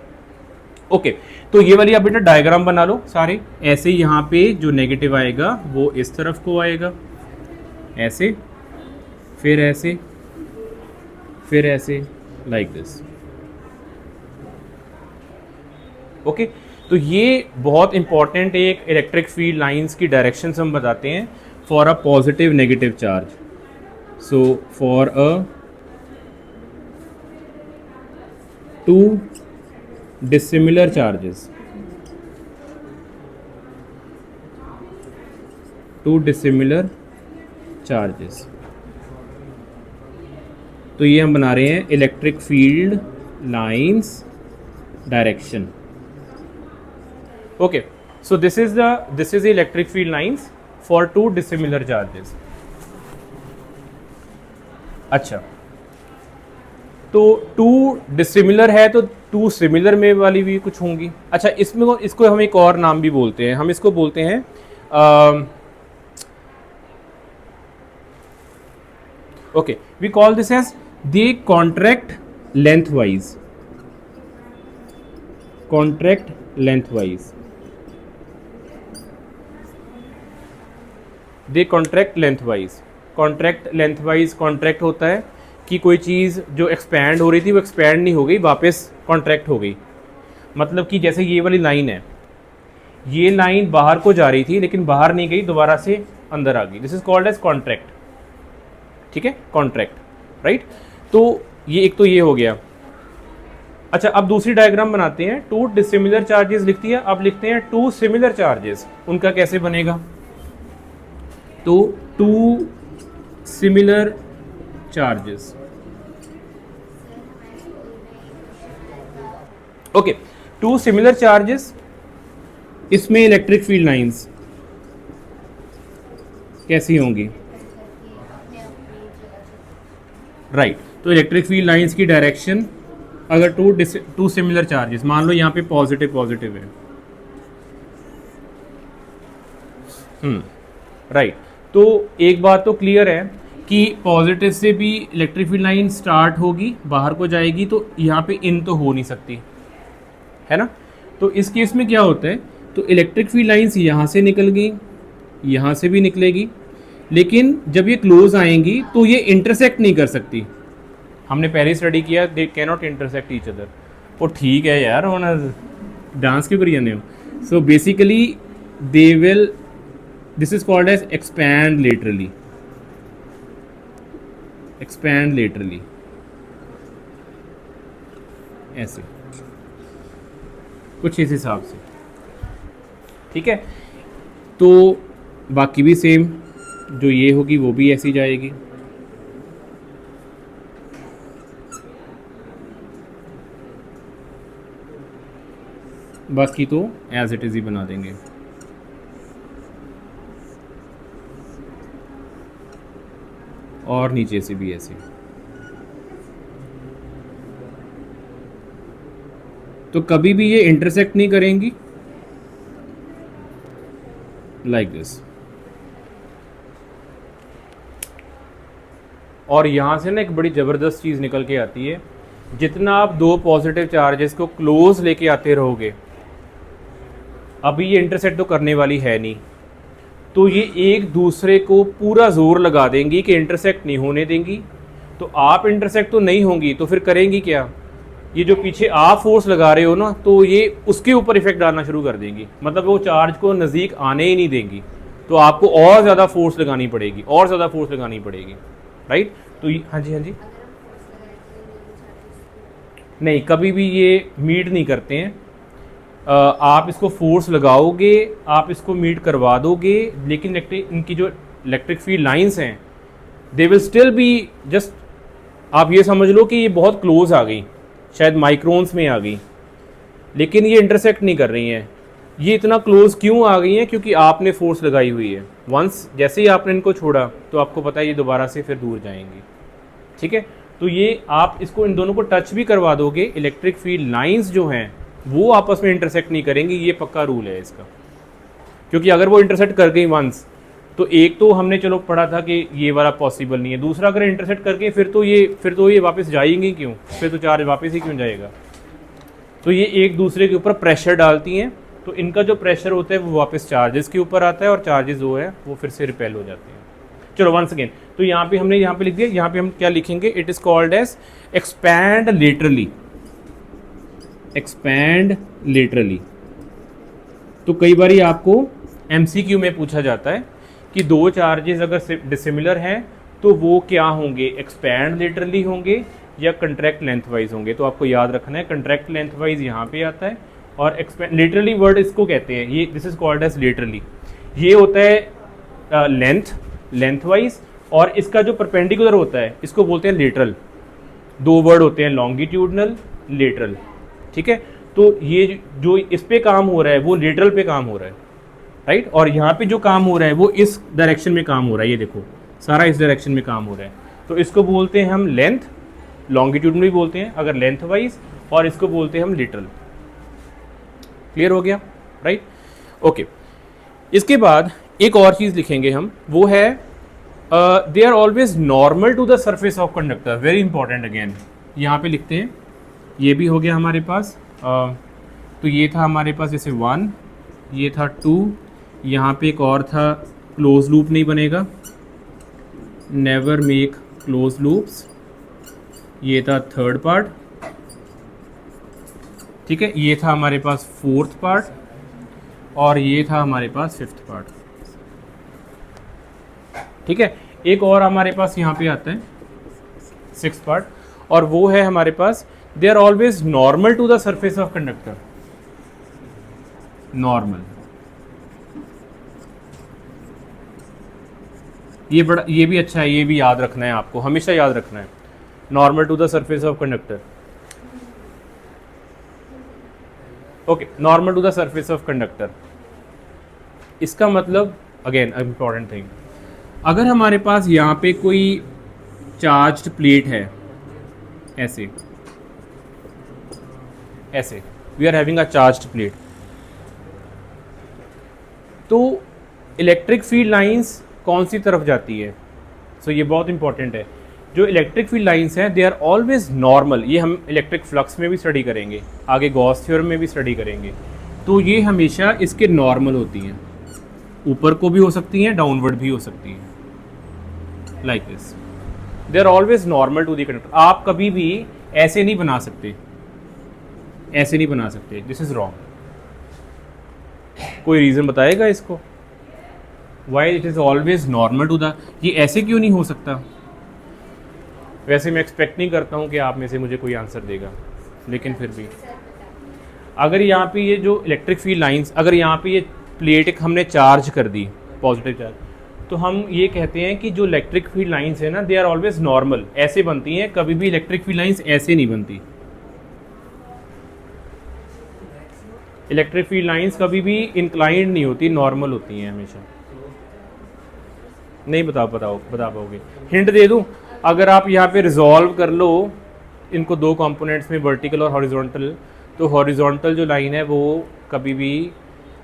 ओके, तो ये वाली आप बेटा डायग्राम बना लो सारे। ऐसे यहाँ पे जो नेगेटिव आएगा वो इस तरफ को आएगा, ऐसे, फिर ऐसे, फिर ऐसे, लाइक दिस। ओके, तो ये बहुत इंपॉर्टेंट एक इलेक्ट्रिक फील्ड लाइंस की डायरेक्शंस हम बताते हैं for a positive negative charge. So for a two dissimilar charges, two dissimilar charges. तो ये हम बना रहे हैं electric field lines direction. Okay, so this is the electric field lines for two dissimilar charges. अच्छा, तो टू डिसिमिलर है तो टू सिमिलर में वाली भी कुछ होंगी। अच्छा, इसमें इसको हम एक और नाम भी बोलते हैं, हम इसको बोलते हैं okay, we call this as they contract lengthwise, contract lengthwise, they contract lengthwise. Contract lengthwise contract होता है कि कोई चीज़ जो एक्सपैंड हो रही थी वो एक्सपैंड नहीं हो गई, वापस कॉन्ट्रैक्ट हो गई। मतलब कि जैसे ये वाली लाइन है, ये लाइन बाहर को जा रही थी लेकिन बाहर नहीं गई, दोबारा से अंदर आ गई। This is called as contract. ठीक है, कॉन्ट्रैक्ट, राइट। तो ये एक तो ये हो गया। अच्छा, अब दूसरी डायग्राम बनाते हैं। टू डिसिमिलर चार्जेस लिखती है, अब लिखते हैं टू सिमिलर चार्जेस। उनका कैसे बनेगा? तो two similar charges, okay, two similar charges, इसमें इलेक्ट्रिक फील्ड लाइंस कैसी होंगी? राइट, तो इलेक्ट्रिक फील्ड लाइंस की डायरेक्शन, अगर टू सिमिलर चार्जेस, मान लो यहाँ पे पॉजिटिव पॉजिटिव है, राइट। तो एक बात तो क्लियर है कि पॉजिटिव से भी इलेक्ट्रिक फील्ड लाइन स्टार्ट होगी, बाहर को जाएगी, तो यहाँ पे इन तो हो नहीं सकती, है ना। तो इस केस में क्या होता है, तो इलेक्ट्रिक फील्ड लाइंस यहाँ से निकल गई, यहाँ से भी निकलेगी, लेकिन जब ये क्लोज आएंगी तो ये इंटरसेक्ट नहीं कर सकती। हमने पहले स्टडी किया, they can not intersect each other. वो ठीक है यार, होना डांस क्यों करी जाने हो। So basically they will, this is called as expand laterally, expand laterally, ऐसे कुछ इस हिसाब से। ठीक है, तो बाकी भी सेम, जो ये होगी वो भी ऐसी जाएगी। बाकी तो एज इट इज ही बना देंगे। और नीचे से भी ऐसे। तो कभी भी ये इंटरसेक्ट नहीं करेंगी, लाइक दिस। और यहाँ से ना एक बड़ी ज़बरदस्त चीज़ निकल के आती है, जितना आप दो पॉजिटिव चार्जेस को क्लोज लेके आते रहोगे, अभी ये इंटरसेक्ट तो करने वाली है नहीं, तो ये एक दूसरे को पूरा जोर लगा देंगी कि इंटरसेक्ट नहीं होने देंगी। तो आप इंटरसेक्ट तो नहीं होंगी, तो फिर करेंगी क्या, ये जो पीछे आप फोर्स लगा रहे हो ना, तो ये उसके ऊपर इफेक्ट डालना शुरू कर देंगी। मतलब वो चार्ज को नज़दीक आने ही नहीं देंगी, तो आपको और ज़्यादा फोर्स लगानी पड़ेगी, और ज़्यादा फोर्स लगानी पड़ेगी, राइट। तो हाँ जी, हाँ जी, नहीं, कभी भी ये मीट नहीं करते हैं। आप इसको फोर्स लगाओगे, आप इसको मीट करवा दोगे, लेकिन इनकी जो इलेक्ट्रिक फील्ड लाइंस हैं, they will still be just, आप ये समझ लो कि ये बहुत क्लोज आ गई, शायद माइक्रोन्स में आ गई, लेकिन ये इंटरसेक्ट नहीं कर रही हैं। ये इतना क्लोज क्यों आ गई हैं? क्योंकि आपने फोर्स लगाई हुई है। वंस जैसे ही आपने इनको छोड़ा, तो आपको पता है ये दोबारा से फिर दूर जाएंगी। ठीक है, तो ये आप इसको इन दोनों को टच भी करवा दोगे, इलेक्ट्रिक फील्ड लाइंस जो हैं वो आपस में इंटरसेक्ट नहीं करेंगी, ये पक्का रूल है इसका। क्योंकि अगर वो इंटरसेक्ट कर गई वंस, तो एक तो हमने चलो पढ़ा था कि ये वाला पॉसिबल नहीं है, दूसरा अगर इंटरसेक्ट करके फिर तो ये वापस जाएंगी क्यों, फिर तो चार्ज वापस ही क्यों जाएगा। तो ये एक दूसरे के ऊपर प्रेशर डालती हैं, तो इनका जो प्रेशर होता है वो वापस चार्जेस के ऊपर आता है, और चार्जेस जो है वो फिर से रिपेल हो जाते हैं। चलो वंस अगेन, तो यहाँ पे हमने यहाँ पे लिख दिया, यहाँ पे हम क्या लिखेंगे, it is called as expand laterally, expand laterally. तो कई बार आपको एमसीक्यू में पूछा जाता है कि दो चार्जेस अगर डिसिमिलर हैं तो वो क्या होंगे, एक्सपैंड लेटरली होंगे या कंट्रैक्ट लेंथवाइज होंगे। तो आपको याद रखना है कंट्रैक्ट लेंथवाइज यहाँ पे आता है, और एक्सपैंड लेटरली वर्ड इसको कहते हैं, ये this is called as laterally. ये होता है लेंथ वाइज, और इसका जो परपेंडिकुलर होता है इसको बोलते हैं लेटरल। दो वर्ड होते हैं, लॉन्गिट्यूडनल, लेटरल, ठीक है। तो ये जो इस पे काम हो रहा है वो लेटरल पे काम हो रहा है, राइट। और यहाँ पे जो काम हो रहा है वो इस डायरेक्शन में काम हो रहा है, ये देखो सारा इस डायरेक्शन में काम हो रहा है। तो इसको बोलते हैं हम लेंथ, लॉन्गिट्यूडनल भी बोलते हैं अगर लेंथ वाइज, और इसको बोलते हैं हम लेटरल। क्लियर हो गया, राइट, ओके। इसके बाद एक और चीज़ लिखेंगे हम, वो है they are always normal to the surface of conductor. Very important, again यहाँ पे लिखते हैं, ये भी हो गया हमारे पास। तो ये था हमारे पास जैसे 1, ये था 2, यहाँ पे एक और था, क्लोज लूप नहीं बनेगा, नेवर मेक क्लोज लूप्स, ये था थर्ड पार्ट, ठीक है। ये था हमारे पास फोर्थ पार्ट, और ये था हमारे पास फिफ्थ पार्ट, ठीक है। एक और हमारे पास यहाँ पे आता है सिक्स्थ पार्ट, और वो है हमारे पास they are always normal to the surface of conductor. Normal, ये भी अच्छा है, ये भी याद रखना है आपको, हमेशा याद रखना है, normal to the surface of conductor. Okay, normal to the surface of conductor, इसका मतलब अगेन इंपॉर्टेंट थिंग, अगर हमारे पास यहाँ पे कोई चार्ज्ड प्लेट है, ऐसे ऐसे we are having a charged plate, तो इलेक्ट्रिक फील्ड लाइंस कौन सी तरफ जाती है? सो ये बहुत इंपॉर्टेंट है। जो इलेक्ट्रिक फील्ड लाइंस हैं दे आर ऑलवेज नॉर्मल, ये हम इलेक्ट्रिक फ्लक्स में भी स्टडी करेंगे, आगे गॉस थ्योरम में भी स्टडी करेंगे। तो ये हमेशा इसके नॉर्मल होती हैं, ऊपर को भी हो सकती हैं, डाउनवर्ड भी हो सकती हैं, like this. They are always normal to the conductor. आप कभी भी ऐसे नहीं बना सकते, ऐसे नहीं बना सकते, दिस इज रॉन्ग। कोई रीज़न बताएगा इसको, why it is always normal to the, ये ऐसे क्यों नहीं हो सकता? वैसे मैं एक्सपेक्ट नहीं करता हूँ कि आप में से मुझे कोई आंसर देगा, लेकिन फिर भी अगर यहाँ पे ये जो इलेक्ट्रिक फील्ड लाइंस, अगर यहाँ पे ये प्लेट एक हमने चार्ज कर दी, पॉजिटिव चार्ज, तो हम ये कहते हैं कि जो इलेक्ट्रिक फील्ड लाइंस है ना दे आर ऑलवेज नॉर्मल, ऐसे बनती हैं, कभी भी इलेक्ट्रिक फील्ड लाइंस ऐसे नहीं बनती। इलेक्ट्रिक फील्ड लाइंस कभी भी इंक्लाइंड नहीं होती, नॉर्मल होती हैं हमेशा। नहीं बता पाओगे? हिंट दे दूं, अगर आप यहाँ पे रिजॉल्व कर लो इनको दो कंपोनेंट्स में, वर्टिकल और हॉरिजॉन्टल, तो हॉरिजॉन्टल जो लाइन है वो कभी भी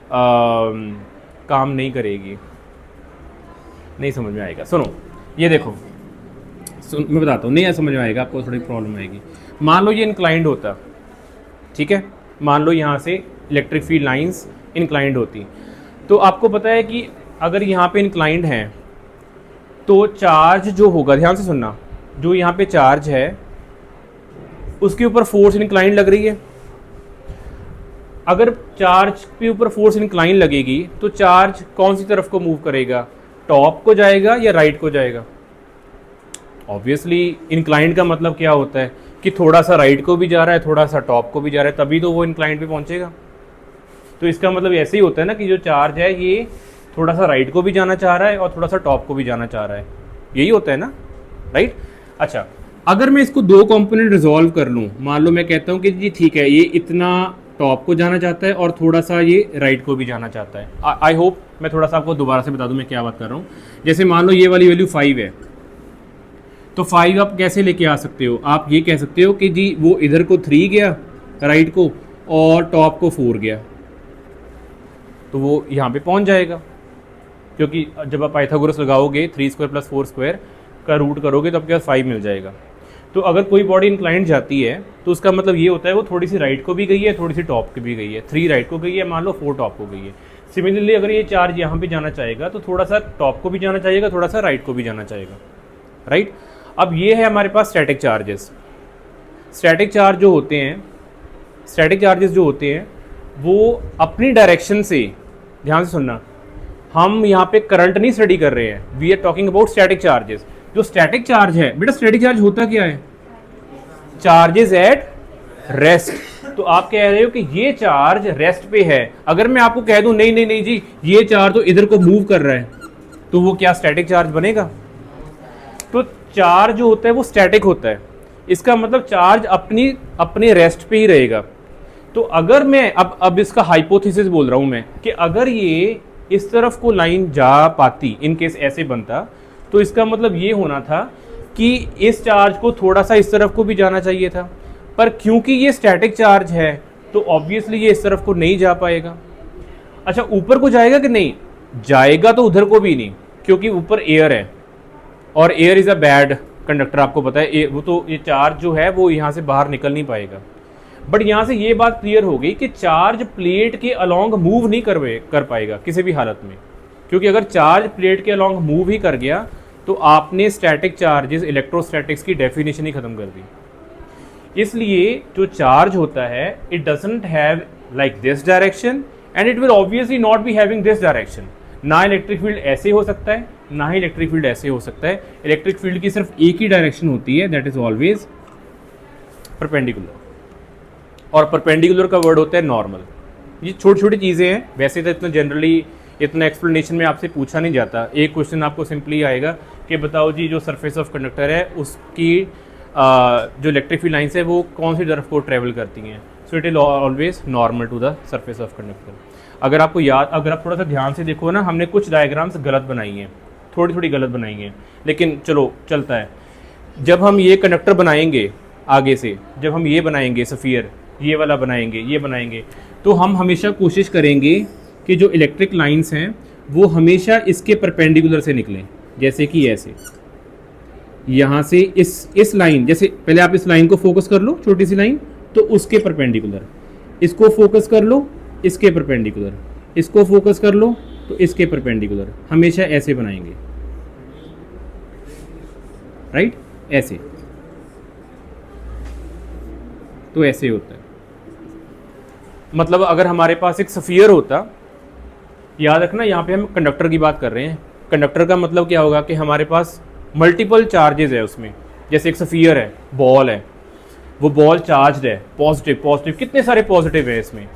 काम नहीं करेगी, नहीं समझ में आएगा। सुनो ये देखो, मैं बताता हूँ, नहीं समझ में आएगा आपको, थोड़ी प्रॉब्लम आएगी। मान लो ये इंक्लाइंड होता, ठीक है, मान लो यहाँ से इलेक्ट्रिक फील्ड लाइंस इंक्लाइंड होती, तो आपको पता है कि अगर यहाँ पे इंक्लाइंड है तो चार्ज जो होगा, ध्यान से सुनना, जो यहाँ पे चार्ज है उसके ऊपर फोर्स इंक्लाइंड लग रही है। अगर चार्ज के ऊपर फोर्स इंक्लाइन लगेगी तो चार्ज कौन सी तरफ को मूव करेगा? टॉप को जाएगा या राइट को जाएगा? ऑब्वियसली इंक्लाइंड का मतलब क्या होता है कि थोड़ा सा राइट को भी जा रहा है, थोड़ा सा टॉप को भी जा रहा है, तभी तो वो इंक्लाइंड पे पहुंचेगा। तो इसका मतलब ऐसे ही होता है ना कि जो चार्ज है ये थोड़ा सा राइट को भी जाना चाह रहा है और थोड़ा सा टॉप को भी जाना चाह रहा है, यही होता है ना, राइट। अच्छा, अगर मैं इसको दो कंपोनेंट रिजॉल्व कर लूँ, मान लो मैं कहता हूँ कि जी ठीक है, ये इतना टॉप को जाना चाहता है और थोड़ा सा ये राइट को भी जाना चाहता है। आई होप मैं थोड़ा सा आपको दोबारा से बता दूं मैं क्या बात कर रहा हूँ। जैसे मान लो ये वाली वैल्यू 5 है, तो 5 आप कैसे लेके आ सकते हो? आप ये कह सकते हो कि जी वो इधर को 3 गया राइट को और टॉप को 4 गया, तो वो यहाँ पे पहुँच जाएगा, क्योंकि जब आप पाइथागोरस लगाओगे 3² + 4² का रूट करोगे तो आपके पास 5 मिल जाएगा। तो अगर कोई बॉडी इंक्लाइंड जाती है तो उसका मतलब ये होता है वो थोड़ी सी राइट को भी गई है, थोड़ी सी टॉप को भी गई है, 3 राइट को गई है, मान लो 4 टॉप को गई है। सिमिलरली अगर ये चार्ज यहाँ पे जाना चाहेगा तो थोड़ा सा टॉप को भी जाना चाहेगा, थोड़ा सा राइट को भी जाना चाहेगा, राइट। अब ये है हमारे पास स्टैटिक चार्जेस। स्टैटिक चार्ज जो होते हैं, स्टैटिक चार्जेस जो होते हैं वो अपनी डायरेक्शन से, ध्यान से सुनना, हम यहाँ पे करंट नहीं स्टडी कर रहे हैं, we are talking about static charges. जो स्टैटिक चार्ज है बेटा, स्टैटिक चार्ज होता क्या है? Charges at rest. तो आप कह रहे हो कि ये चार्ज रेस्ट पे है। अगर मैं आपको कह दूं नहीं नहीं नहीं जी ये चार्ज तो इधर को मूव कर रहा है, तो वो क्या स्टैटिक चार्ज बनेगा? तो चार्ज जो होता है वो स्टैटिक होता है, इसका मतलब चार्ज अपने रेस्ट पे ही रहेगा। तो अगर मैं अब इसका हाइपोथेसिस बोल रहा हूं मैं कि अगर ये इस तरफ को लाइन जा पाती, इन केस ऐसे बनता, तो इसका मतलब ये होना था कि इस चार्ज को थोड़ा सा इस तरफ को भी जाना चाहिए था, पर क्योंकि ये स्टैटिक चार्ज है तो ऑब्वियसली ये इस तरफ को नहीं जा पाएगा। अच्छा, ऊपर को जाएगा कि नहीं जाएगा? तो उधर को भी नहीं, क्योंकि ऊपर एयर है और air is a bad conductor, आपको पता है। वो तो ये चार्ज जो है वो यहाँ से बाहर निकल नहीं पाएगा। बट यहाँ से ये बात क्लियर हो गई कि चार्ज प्लेट के अलोंग मूव नहीं कर पाएगा किसी भी हालत में, क्योंकि अगर चार्ज प्लेट के अलोंग मूव ही कर गया तो आपने स्टैटिक चार्जेस, इलेक्ट्रोस्टैटिक्स की डेफिनेशन ही खत्म कर दी। इसलिए जो चार्ज होता है it doesn't have like this direction and it will obviously not be having this direction. ना इलेक्ट्रिक फील्ड ऐसे हो सकता है, ना ही इलेक्ट्रिक फील्ड ऐसे हो सकता है। इलेक्ट्रिक फील्ड की सिर्फ एक ही डायरेक्शन होती है, दैट इज ऑलवेज परपेंडिकुलर। और परपेंडिकुलर का वर्ड होता है नॉर्मल। ये छोटी छोटी चीज़ें हैं, वैसे तो इतना जनरली इतना एक्सप्लेनेशन में आपसे पूछा नहीं जाता। एक क्वेश्चन आपको सिंपली आएगा कि बताओ जी जो सरफेस ऑफ कंडक्टर है उसकी जो इलेक्ट्रिक फील्ड लाइन्स है वो कौन सी तरफ को ट्रेवल करती हैं। So it is always normal to the surface of conductor. अगर आपको याद, अगर आप थोड़ा सा ध्यान से देखो ना, हमने कुछ डायग्राम्स गलत बनाई हैं, थोड़ी थोड़ी गलत बनाई हैं, लेकिन चलो चलता है। जब हम ये कंडक्टर बनाएंगे आगे से, जब हम ये बनाएंगे सफ़ियर, ये वाला बनाएंगे, ये बनाएंगे, तो हम हमेशा कोशिश करेंगे कि जो इलेक्ट्रिक लाइंस हैं वो हमेशा इसके परपेंडिकुलर से निकलें। जैसे कि ऐसे यहाँ से इस लाइन, जैसे पहले आप इस लाइन को फोकस कर लो, छोटी सी लाइन, तो उसके परपेंडिकुलर, इसको फोकस कर लो, इसके परपेंडिकुलर, इसको फोकस कर लो तो इसके परपेंडिकुलर, हमेशा ऐसे बनाएंगे, राइट? ऐसे, तो ऐसे होता है। मतलब अगर हमारे पास एक सफियर होता, याद रखना यहाँ पे हम कंडक्टर की बात कर रहे हैं। कंडक्टर का मतलब क्या होगा कि हमारे पास मल्टीपल चार्जेस है उसमें। जैसे एक सफियर है, बॉल है, वो बॉल चार्ज्ड है, पॉजिटिव पॉजिटिव, कितने सारे पॉजिटिव है इसमें।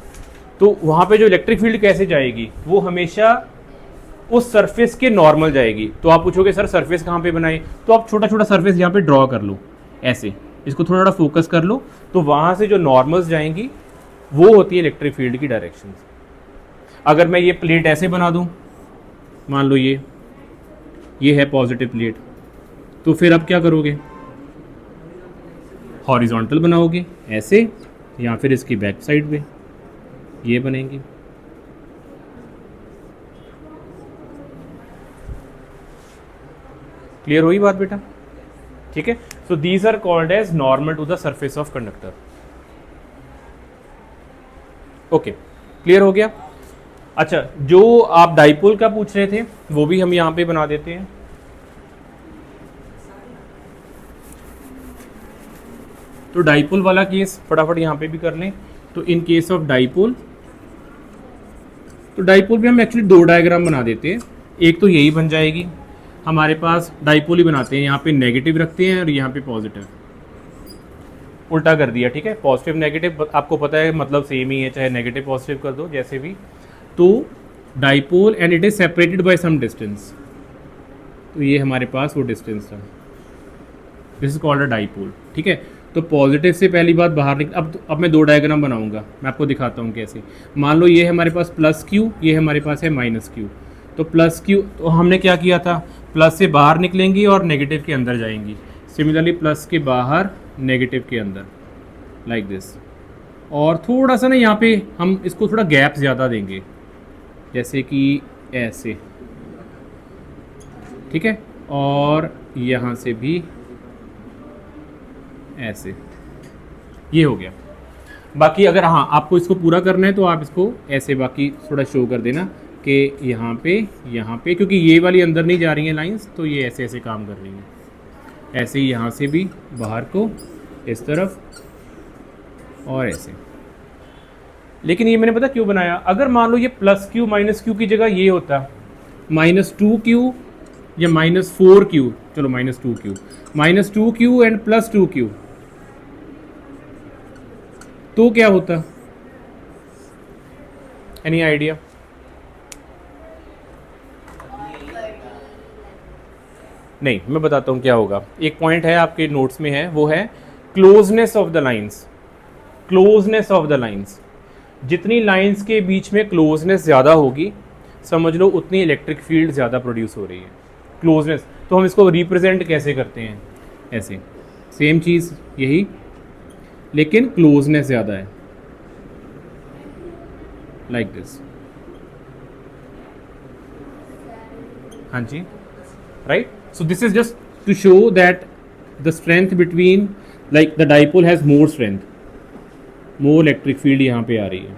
तो वहाँ पे जो इलेक्ट्रिक फील्ड कैसे जाएगी, वो हमेशा उस सरफेस के नॉर्मल जाएगी। तो आप पूछोगे सर सरफेस कहाँ पे बनाए, तो आप छोटा छोटा सरफेस यहाँ पे ड्रॉ कर लो, ऐसे इसको थोड़ा थोड़ा फोकस कर लो, तो वहाँ से जो नॉर्मल्स जाएंगी वो होती है इलेक्ट्रिक फील्ड की डायरेक्शन। अगर मैं ये प्लेट ऐसे बना दूँ, मान लो ये है पॉजिटिव प्लेट, तो फिर अब क्या करोगे, हॉरिजॉन्टल बनाओगे ऐसे, या फिर इसकी बैक साइड पे ये बनेंगी। क्लियर हुई बात बेटा? ठीक है। So these are called as normal to the surface of conductor. Okay, clear हो गया? अच्छा, जो आप डाइपोल का पूछ रहे थे वो भी हम यहां पे बना देते हैं। तो डाइपोल वाला केस फटाफट यहां पे भी कर लें। तो इन केस ऑफ डाइपोल, तो डाइपोल भी हम एक्चुअली दो डायग्राम बना देते हैं। एक तो यही बन जाएगी, हमारे पास डाइपोल ही बनाते हैं, यहाँ पे नेगेटिव रखते हैं और यहाँ पे पॉजिटिव, उल्टा कर दिया, ठीक है। पॉजिटिव नेगेटिव आपको पता है मतलब सेम ही है, चाहे नेगेटिव पॉजिटिव कर दो जैसे भी। तो dipole and it is separated by some distance, तो ये हमारे पास वो डिस्टेंस था, this is called a dipole, ठीक है। तो पॉजिटिव से पहली बात बाहर निकल। अब मैं दो डायग्राम बनाऊंगा, मैं आपको दिखाता हूँ कैसे। मान लो ये है हमारे पास प्लस क्यू, ये हमारे पास है माइनस क्यू। तो प्लस क्यू, तो हमने क्या किया था, प्लस से बाहर निकलेंगी और नेगेटिव के अंदर जाएंगी। सिमिलरली प्लस के बाहर, नेगेटिव के अंदर, लाइक दिस। और थोड़ा सा ना यहाँ पे हम इसको थोड़ा गैप ज़्यादा देंगे, जैसे कि ऐसे, ठीक है। और यहाँ से भी ऐसे, ये हो गया। बाकी अगर हाँ आपको इसको पूरा करना है तो आप इसको ऐसे बाकी थोड़ा शो कर देना कि यहाँ पे, क्योंकि ये वाली अंदर नहीं जा रही हैं लाइंस, तो ये ऐसे ऐसे काम कर रही हैं। ऐसे ही यहाँ से भी बाहर को इस तरफ और ऐसे। लेकिन ये मैंने पता क्यों बनाया, अगर मान लो ये प्लस क्यू माइनस क्यू की जगह ये होता -2q या -4q, चलो -2q एंड +2q, तो क्या होता? Any idea? नहीं, मैं बताता हूँ क्या होगा। एक पॉइंट है आपके नोट्स में है, वो है closeness of the lines. Closeness of the lines, जितनी लाइंस के बीच में क्लोजनेस ज़्यादा होगी, समझ लो उतनी इलेक्ट्रिक फील्ड ज़्यादा प्रोड्यूस हो रही है। क्लोजनेस, तो हम इसको रिप्रेजेंट कैसे करते हैं, ऐसे, सेम चीज़ यही, लेकिन क्लोजनेस ज़्यादा है, लाइक दिस। हाँ जी, right. So this is just to show that the strength between, like the dipole has more strength, more electric field यहाँ पे आ रही है,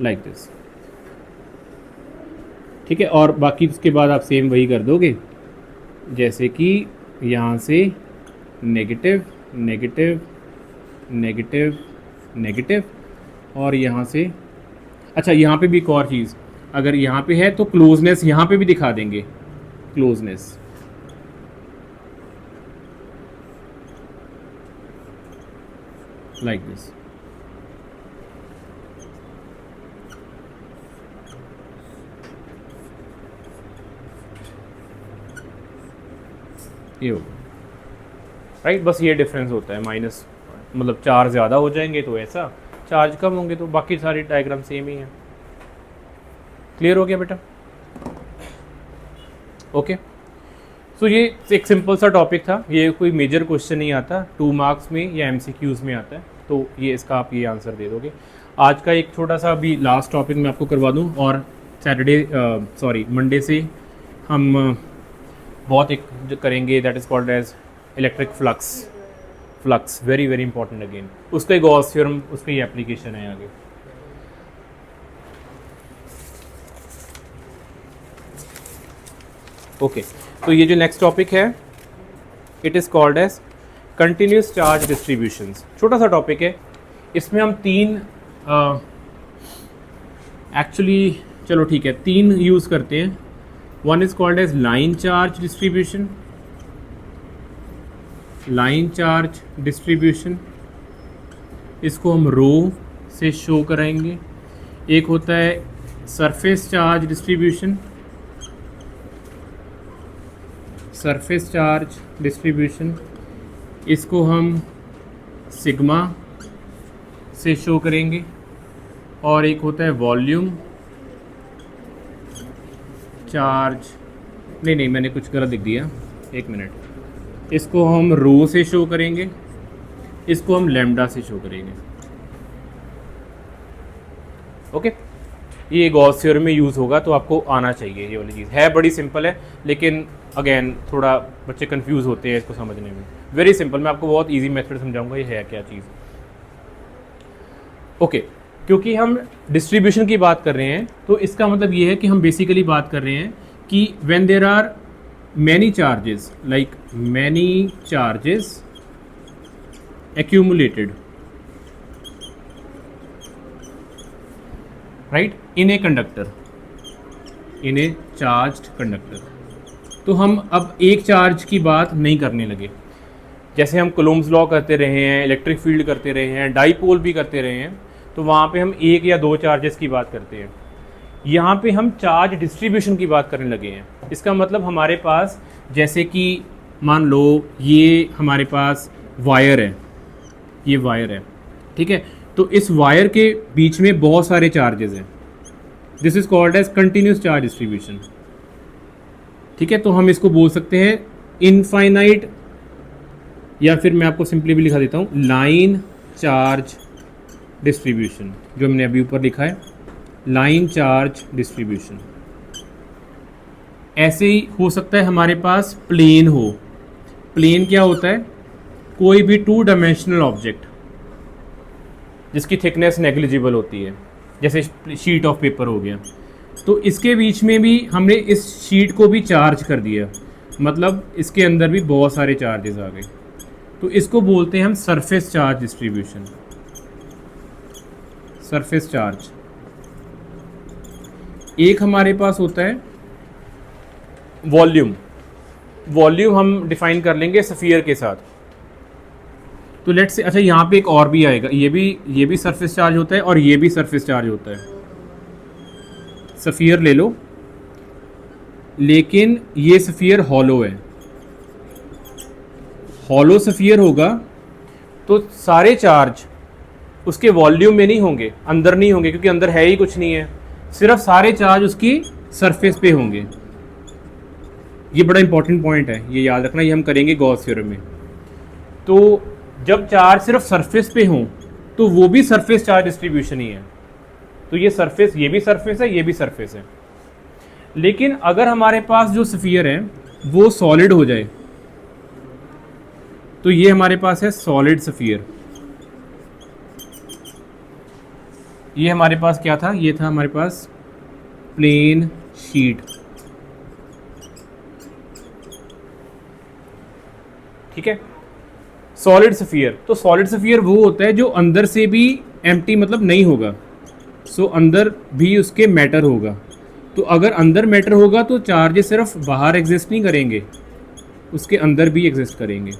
लाइक दिस। ठीक है, और बाकी उसके बाद आप सेम वही कर दोगे, जैसे कि यहाँ से नेगेटिव नेगेटिव नेगेटिव नेगेटिव, और यहाँ से, अच्छा यहाँ पे भी एक और चीज़, अगर यहाँ पे है तो क्लोजनेस यहाँ पे भी दिखा देंगे, क्लोजनेस, लाइक दिस। ये होगा, राइट। बस ये डिफरेंस होता है, माइनस मतलब चार्ज ज़्यादा हो जाएंगे तो ऐसा, चार्ज कम होंगे तो बाकी सारी डायग्राम सेम ही है। क्लियर हो गया बेटा? ओके, सो ये एक सिंपल सा टॉपिक था, ये कोई मेजर क्वेश्चन नहीं आता, 2 मार्क्स में या MCQs में आता है, तो ये इसका आप ये आंसर दे दोगे। आज का एक छोटा सा अभी लास्ट टॉपिक मैं आपको करवा दूं, और मंडे से हम बहुत एक जो करेंगे, that is called as electric flux, very very important again, उसका एक गॉस थ्योरम, उसका ही एप्लीकेशन है आगे। ओके, तो ये जो नेक्स्ट टॉपिक है, it is called as continuous charge distributions. छोटा सा टॉपिक है, इसमें हम 3 एक्चुअली चलो ठीक है 3 यूज़ करते हैं। One is called as line charge distribution, line charge distribution, इसको हम रो से शो कराएंगे। एक होता है surface charge distribution, surface charge distribution, इसको हम सिग्मा से शो करेंगे। और एक होता है वॉल्यूम चार्ज, नहीं मैंने कुछ गलत लिख दिया, एक मिनट, इसको हम रो से शो करेंगे, इसको हम लैम्डा से शो करेंगे। ओके, ये गॉस थ्योरम में यूज़ होगा, तो आपको आना चाहिए। ये वाली चीज़ है बड़ी सिंपल है, लेकिन अगेन थोड़ा बच्चे कंफ्यूज होते हैं इसको समझने में। वेरी सिंपल, मैं आपको बहुत इजी मेथड समझाऊंगा ये है क्या चीज़। ओके, क्योंकि हम डिस्ट्रीब्यूशन की बात कर रहे हैं, तो इसका मतलब ये है कि हम बेसिकली बात कर रहे हैं कि when there are many charges, like many charges accumulated right in a conductor, in a charged conductor। तो हम अब एक चार्ज की बात नहीं करने लगे, जैसे हम कूलम्ब्स लॉ करते रहे हैं, इलेक्ट्रिक फील्ड करते रहे हैं, डाइपोल भी करते रहे हैं, तो वहाँ पे हम 1 या 2 चार्जेस की बात करते हैं। यहाँ पे हम चार्ज डिस्ट्रीब्यूशन की बात करने लगे हैं। इसका मतलब हमारे पास, जैसे कि मान लो ये हमारे पास वायर है, ये वायर है, ठीक है, तो इस वायर के बीच में बहुत सारे चार्जेस हैं, this is called as continuous charge distribution. ठीक है, तो हम इसको बोल सकते हैं इनफाइनाइट, या फिर मैं आपको सिंपली भी लिखा देता हूँ लाइन चार्ज डिस्ट्रीब्यूशन, जो हमने अभी ऊपर लिखा है लाइन चार्ज डिस्ट्रीब्यूशन। ऐसे ही हो सकता है हमारे पास प्लेन हो। प्लेन क्या होता है? कोई भी 2 डायमेंशनल ऑब्जेक्ट जिसकी थिकनेस नेग्लिजिबल होती है, जैसे शीट ऑफ पेपर हो गया, तो इसके बीच में भी हमने इस शीट को भी चार्ज कर दिया, मतलब इसके अंदर भी बहुत सारे चार्जेस आ गए, तो इसको बोलते हैं हम surface charge distribution, surface charge. एक हमारे पास होता है वॉल्यूम, वॉल्यूम हम डिफाइन कर लेंगे स्फीयर के साथ। तो लेट्स से, अच्छा यहाँ पे एक और भी आएगा, ये भी सरफेस चार्ज होता है और ये भी सरफेस चार्ज होता है। स्फीयर ले लो, लेकिन ये स्फीयर हॉलो है, हॉलो स्फीयर होगा तो सारे चार्ज उसके वॉल्यूम में नहीं होंगे, अंदर नहीं होंगे, क्योंकि अंदर है ही कुछ नहीं है, सिर्फ सारे चार्ज उसकी सरफेस पे होंगे। ये बड़ा इंपॉर्टेंट पॉइंट है, ये याद रखना, ये हम करेंगे गॉस थ्योरम में। तो जब चार्ज सिर्फ सरफेस पे हों तो वो भी सरफेस चार्ज डिस्ट्रीब्यूशन ही है। तो ये सरफेस, ये भी सरफेस है, ये भी सरफेस है। लेकिन अगर हमारे पास जो स्फीयर है वो सॉलिड हो जाए, तो ये हमारे पास है सॉलिड स्फीयर। ये हमारे पास क्या था, ये था हमारे पास प्लेन शीट, ठीक है, सॉलिड स्फीयर। तो सॉलिड स्फीयर वो होता है जो अंदर से भी एम्प्टी मतलब नहीं होगा, सो अंदर भी उसके मैटर होगा। तो अगर अंदर मैटर होगा तो चार्जेस सिर्फ बाहर एग्जिस्ट नहीं करेंगे, उसके अंदर भी एग्जिस्ट करेंगे।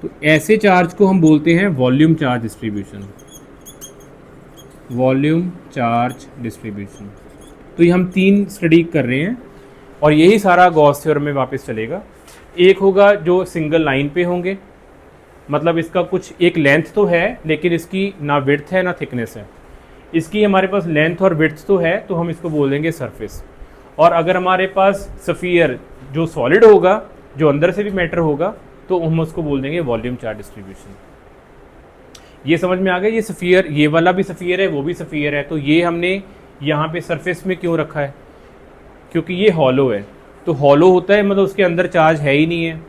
तो ऐसे चार्ज को हम बोलते हैं volume charge distribution, volume charge distribution. तो ये हम 3 स्टडी कर रहे हैं और यही सारा गॉस थ्योरम में वापस चलेगा। एक होगा जो सिंगल लाइन पे होंगे, मतलब इसका कुछ एक लेंथ तो है लेकिन इसकी ना विड्थ है ना थिकनेस है, इसकी हमारे पास लेंथ और विड्थ तो है, तो हम इसको बोल देंगे सरफेस। और अगर हमारे पास स्फीयर जो सॉलिड होगा, जो अंदर से भी मैटर होगा, तो हम उसको बोल देंगे वॉल्यूम चार्ज डिस्ट्रीब्यूशन। ये समझ में आ गया, ये स्फीयर, ये वाला भी स्फीयर है, वो भी स्फीयर है, तो ये हमने यहाँ पे सरफेस में क्यों रखा है, क्योंकि ये हॉलो है। तो हॉलो होता है मतलब उसके अंदर चार्ज है ही नहीं है,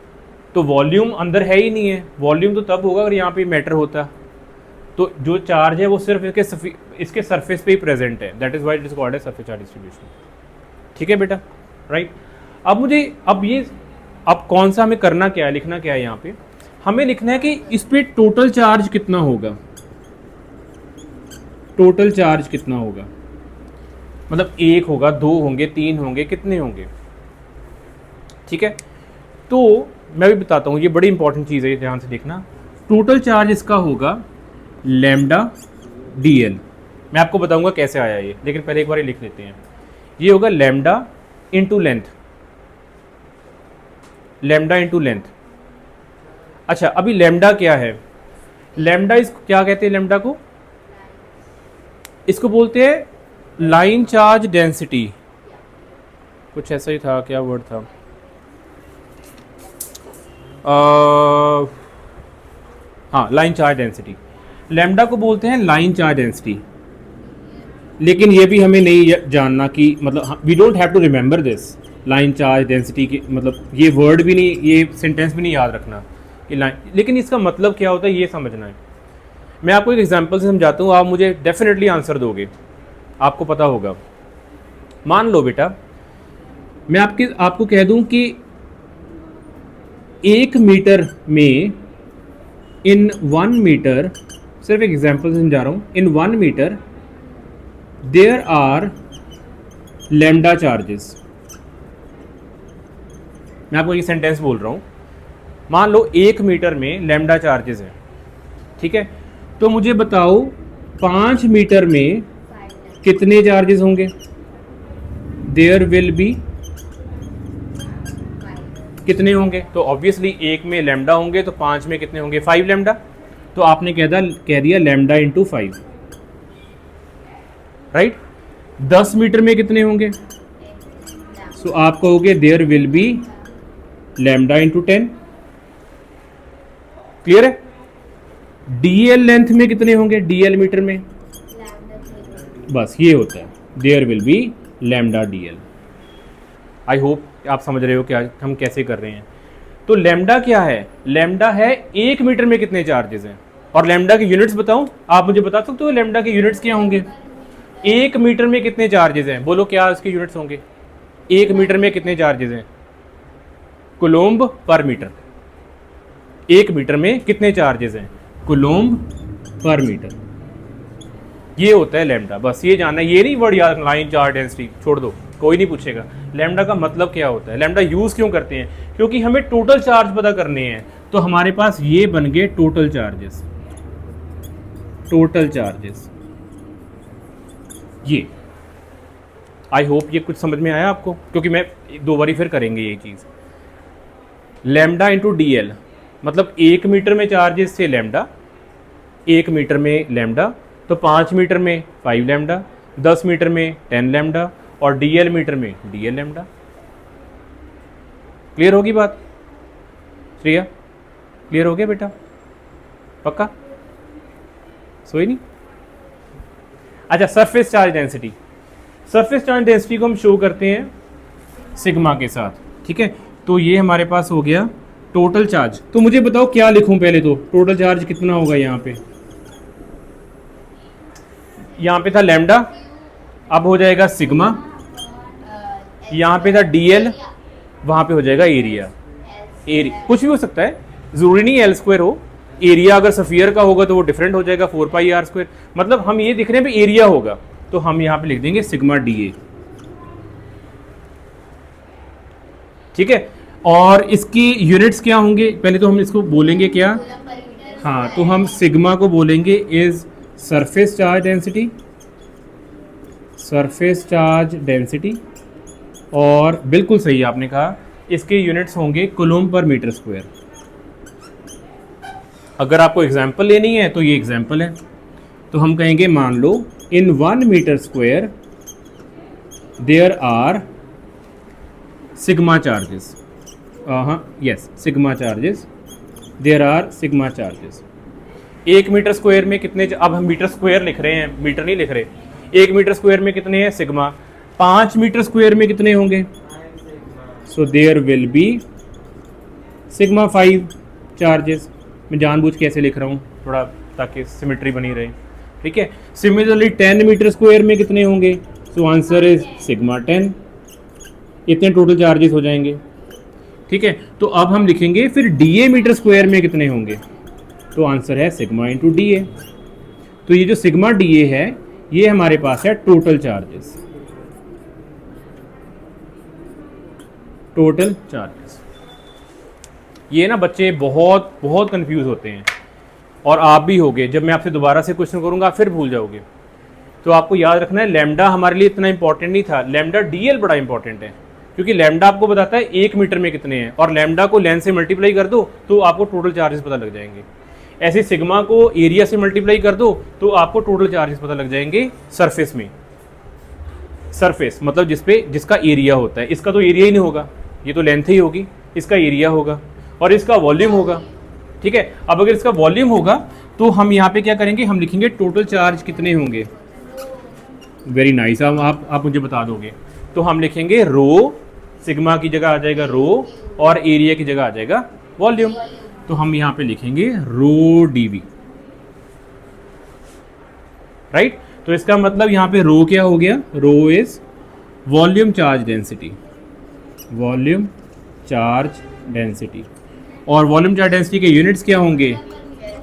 तो वॉल्यूम अंदर है ही नहीं है। वॉल्यूम तो तब होगा अगर यहाँ पे मैटर होता, तो जो चार्ज है वो सिर्फ इसके सरफेस पे ही प्रेजेंट है, that is why it is called as surface charge distribution. ठीक है बेटा, राइट। अब कौन सा हमें करना क्या है, लिखना क्या है, यहाँ पे हमें लिखना है कि इस पे टोटल चार्ज कितना होगा, टोटल चार्ज कितना होगा, मतलब 1 होगा, 2 होंगे, 3 होंगे, कितने होंगे। ठीक है, तो मैं भी बताता हूँ, ये बड़ी इंपॉर्टेंट चीज़ है, ध्यान से देखना। टोटल चार्ज इसका होगा लैम्डा dl। मैं आपको बताऊंगा कैसे आया ये, लेकिन पहले एक बार ये लिख लेते हैं। ये होगा lambda into length, lambda into length. अच्छा, अभी लैम्डा क्या है, लैम्डा इसको क्या कहते हैं, लैम्डा को इसको बोलते हैं लाइन चार्ज डेंसिटी, कुछ ऐसा ही था, क्या वर्ड था, हाँ, लाइन चार्ज डेंसिटी। लैम्डा को बोलते हैं लाइन चार्ज डेंसिटी, लेकिन ये भी हमें नहीं जानना कि मतलब we don't have to remember this line charge density की, मतलब ये वर्ड भी नहीं, ये सेंटेंस भी नहीं याद रखना कि लाइन, लेकिन इसका मतलब क्या होता है ये समझना है। मैं आपको एक एग्जांपल से समझाता हूँ, आप मुझे डेफिनेटली आंसर दोगे, आपको पता होगा। मान लो बेटा, मैं आपको कह दूं कि 1 मीटर में, इन 1 मीटर, सिर्फ एक एग्जांपल से समझा रहा हूँ, in 1 metre there are lambda charges. मैं आपको ये सेंटेंस बोल रहा हूँ, मान लो 1 मीटर में लैम्डा चार्जेस हैं, ठीक है, तो मुझे बताओ 5 मीटर में कितने चार्जेस होंगे। देयर विल बी, कितने होंगे, तो ऑब्वियसली 1 में लैम्डा होंगे, तो 5 में कितने होंगे, 5 लैम्डा। तो आपने कह दिया लैम्डा इंटू 5, राइट। 10 मीटर में कितने होंगे, सो आप कहोगे there will be lambda into 10। Clear है। डीएल लेंथ में कितने होंगे, डीएल मीटर में, बस ये होता है there will be lambda DL. I hope आप समझ रहे हो क्या हम कैसे कर रहे हैं। तो लैम्डा क्या है, लैम्डा है 1 मीटर में कितने चार्जेस हैं, और लैम्डा के यूनिट्स बताऊं, आप मुझे बता सकते हो लैम्डा के यूनिट्स क्या होंगे। 1 मीटर में कितने चार्जेस हैं, बोलो क्या उसके यूनिट्स होंगे। 1 मीटर में कितने चार्जेस हैं, कूलोम्ब पर मीटर। 1 मीटर में कितने चार्जेस हैं, कूलोम्ब पर मीटर। ये होता है लैम्डा, बस ये जानना है, ये नहीं वर्ड याद, लाइन चार्ज डेंसिटी छोड़ दो, कोई नहीं पूछेगा। लैम्डा का मतलब क्या होता है, लैम्डा यूज क्यों करते हैं, क्योंकि हमें टोटल चार्ज पता करने हैं। तो हमारे पास ये बन गए टोटल चार्जेस, टोटल चार्जेस ये। आई होप ये कुछ समझ में आया आपको, क्योंकि मैं 2 बारी फिर करेंगे ये चीज़। लैम्डा इंटू डी एल, मतलब 1 मीटर में चार्जेस से लैम्डा, 1 मीटर में लैम्डा, तो 5 मीटर में 5 लैम्डा, 10 मीटर में 10 लैम्डा, और डी एल मीटर में डी एल लैम्डा। क्लियर होगी बात श्रेया? क्लियर हो गया बेटा? पक्का? सोई नहीं? अच्छा, surface charge density. Surface charge density को हम शो करते हैं सिग्मा के साथ, ठीक है। तो ये हमारे पास हो गया टोटल चार्ज। तो मुझे बताओ क्या लिखूं पहले, तो टोटल चार्ज कितना होगा यहाँ पे? यहाँ पे था लैम्डा, अब हो जाएगा सिग्मा, यहाँ पे था डीएल, वहाँ पे हो जाएगा एरिया। एरिया कुछ भी हो सकता है, ज़रूरी नहीं एल स्क्वायर हो। एरिया अगर सफियर का होगा तो वो डिफरेंट हो जाएगा, 4 पाई आर स्क्वायर। मतलब हम ये दिख रहे हैं भी एरिया होगा, तो हम यहाँ पे लिख देंगे सिग्मा डी ए, ठीक है। और इसकी यूनिट्स क्या होंगे, पहले तो हम इसको बोलेंगे क्या? हाँ, तो हम सिग्मा को बोलेंगे is surface charge density, surface charge density. और बिल्कुल सही आपने कहा, इसके यूनिट्स होंगे कूलम्ब पर मीटर स्क्वायर। अगर आपको एग्जांपल लेनी है तो ये एग्जांपल है, तो हम कहेंगे मान लो in 1 metre square there are sigma charges. हाँ yes, sigma charges, there are sigma charges. 1 metre square में कितने, अब हम मीटर स्क्वायर लिख रहे हैं, मीटर नहीं लिख रहे। 1 मीटर स्क्वायर में कितने हैं सिग्मा, 5 मीटर स्क्वायर में कितने होंगे? So there will be sigma 5 charges. मैं जानबूझ के ऐसे लिख रहा हूँ थोड़ा, ताकि सिमेट्री बनी रहे, ठीक है। सिमिलरली 10 मीटर स्क्वायर में कितने होंगे? So answer is sigma 10। इतने टोटल चार्जेस हो जाएंगे, ठीक है। तो अब हम लिखेंगे फिर डीए मीटर स्क्वायर में कितने होंगे, तो आंसर है सिग्मा इंटू डी ए। तो ये जो सिग्मा डी ए है ये हमारे पास है टोटल चार्जेस, टोटल चार्जेस। ये ना बच्चे बहुत बहुत कंफ्यूज होते हैं, और आप भी होगे। जब मैं आपसे दोबारा से क्वेश्चन करूंगा फिर भूल जाओगे। तो आपको याद रखना है लैम्डा हमारे लिए इतना इंपॉर्टेंट नहीं था, लैम्डा डीएल बड़ा इंपॉर्टेंट है, क्योंकि लैम्डा आपको बताता है 1 मीटर में कितने हैं, और लैम्डा को लेंथ से मल्टीप्लाई कर दो तो आपको टोटल चार्जेस पता लग जाएंगे। ऐसे सिग्मा को एरिया से मल्टीप्लाई कर दो तो आपको टोटल चार्जेस पता लग जाएंगे सरफेस में। सरफेस मतलब जिसका एरिया होता है, इसका तो एरिया ही नहीं होगा, ये तो लेंथ ही होगी, इसका एरिया होगा और इसका वॉल्यूम होगा, ठीक है। अब अगर इसका वॉल्यूम होगा तो हम यहाँ पे क्या करेंगे, हम लिखेंगे टोटल चार्ज कितने होंगे। वेरी नाइस, आप मुझे बता दोगे। तो हम लिखेंगे रो, सिग्मा की जगह आ जाएगा रो, और एरिया की जगह आ जाएगा वॉल्यूम। तो हम यहाँ पे लिखेंगे रो डीवी, राइट। तो इसका मतलब यहाँ पे रो क्या हो गया, rho is volume charge density, volume charge density. और वॉल्यूम चार्ज डेंसिटी के यूनिट्स क्या होंगे,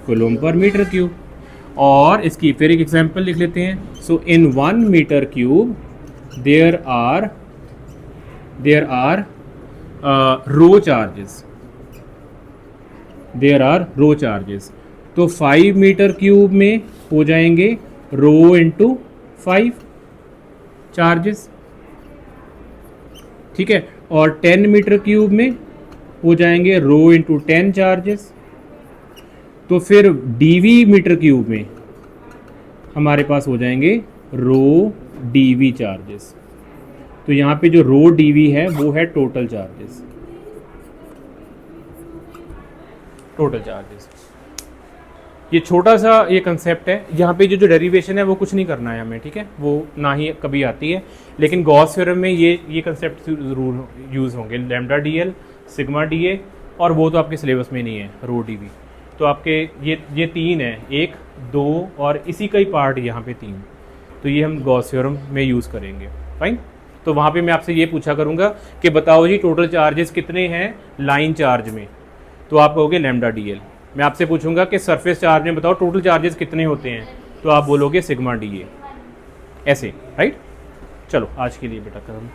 कूलम्ब पर मीटर क्यूब। और इसकी फिर एक एग्जांपल लिख लेते हैं। So in 1 metre cube there are rho charges, there are rho charges. तो 5 मीटर क्यूब में हो जाएंगे रो इंटू 5 चार्जेस, ठीक है। और 10 मीटर क्यूब में हो जाएंगे रो इंटू 10 चार्जेस। तो फिर डीवी मीटर क्यूब में हमारे पास हो जाएंगे रो डीवी चार्जेस। तो यहाँ पे जो रो डीवी है वो है टोटल चार्जेस, टोटल चार्जेस। ये छोटा सा ये कंसेप्ट है, यहाँ पे जो डेरिवेशन है वो कुछ नहीं करना है हमें, ठीक है। वो ना ही कभी आती है, लेकिन गॉस थ्योरम में ये कंसेप्ट जरूर यूज़ होंगे, lambda D L, sigma D A, और वो तो आपके सिलेबस में नहीं है रो डी वी। तो आपके ये 3 है, 1, 2 और इसी का ही पार्ट यहाँ पे 3। तो ये हम गॉस थ्योरम में यूज़ करेंगे, फाइन। तो वहाँ पे मैं आपसे ये पूछा करूँगा कि बताओ जी टोटल चार्जेस कितने हैं लाइन चार्ज में, तो आप कहोगे लैम्डा डी एल। मैं आपसे पूछूंगा कि सरफेस चार्ज में बताओ टोटल चार्जेस कितने होते हैं, तो आप बोलोगे सिग्मा डी ए, ऐसे, राइट। चलो आज के लिए बेटा खत्म।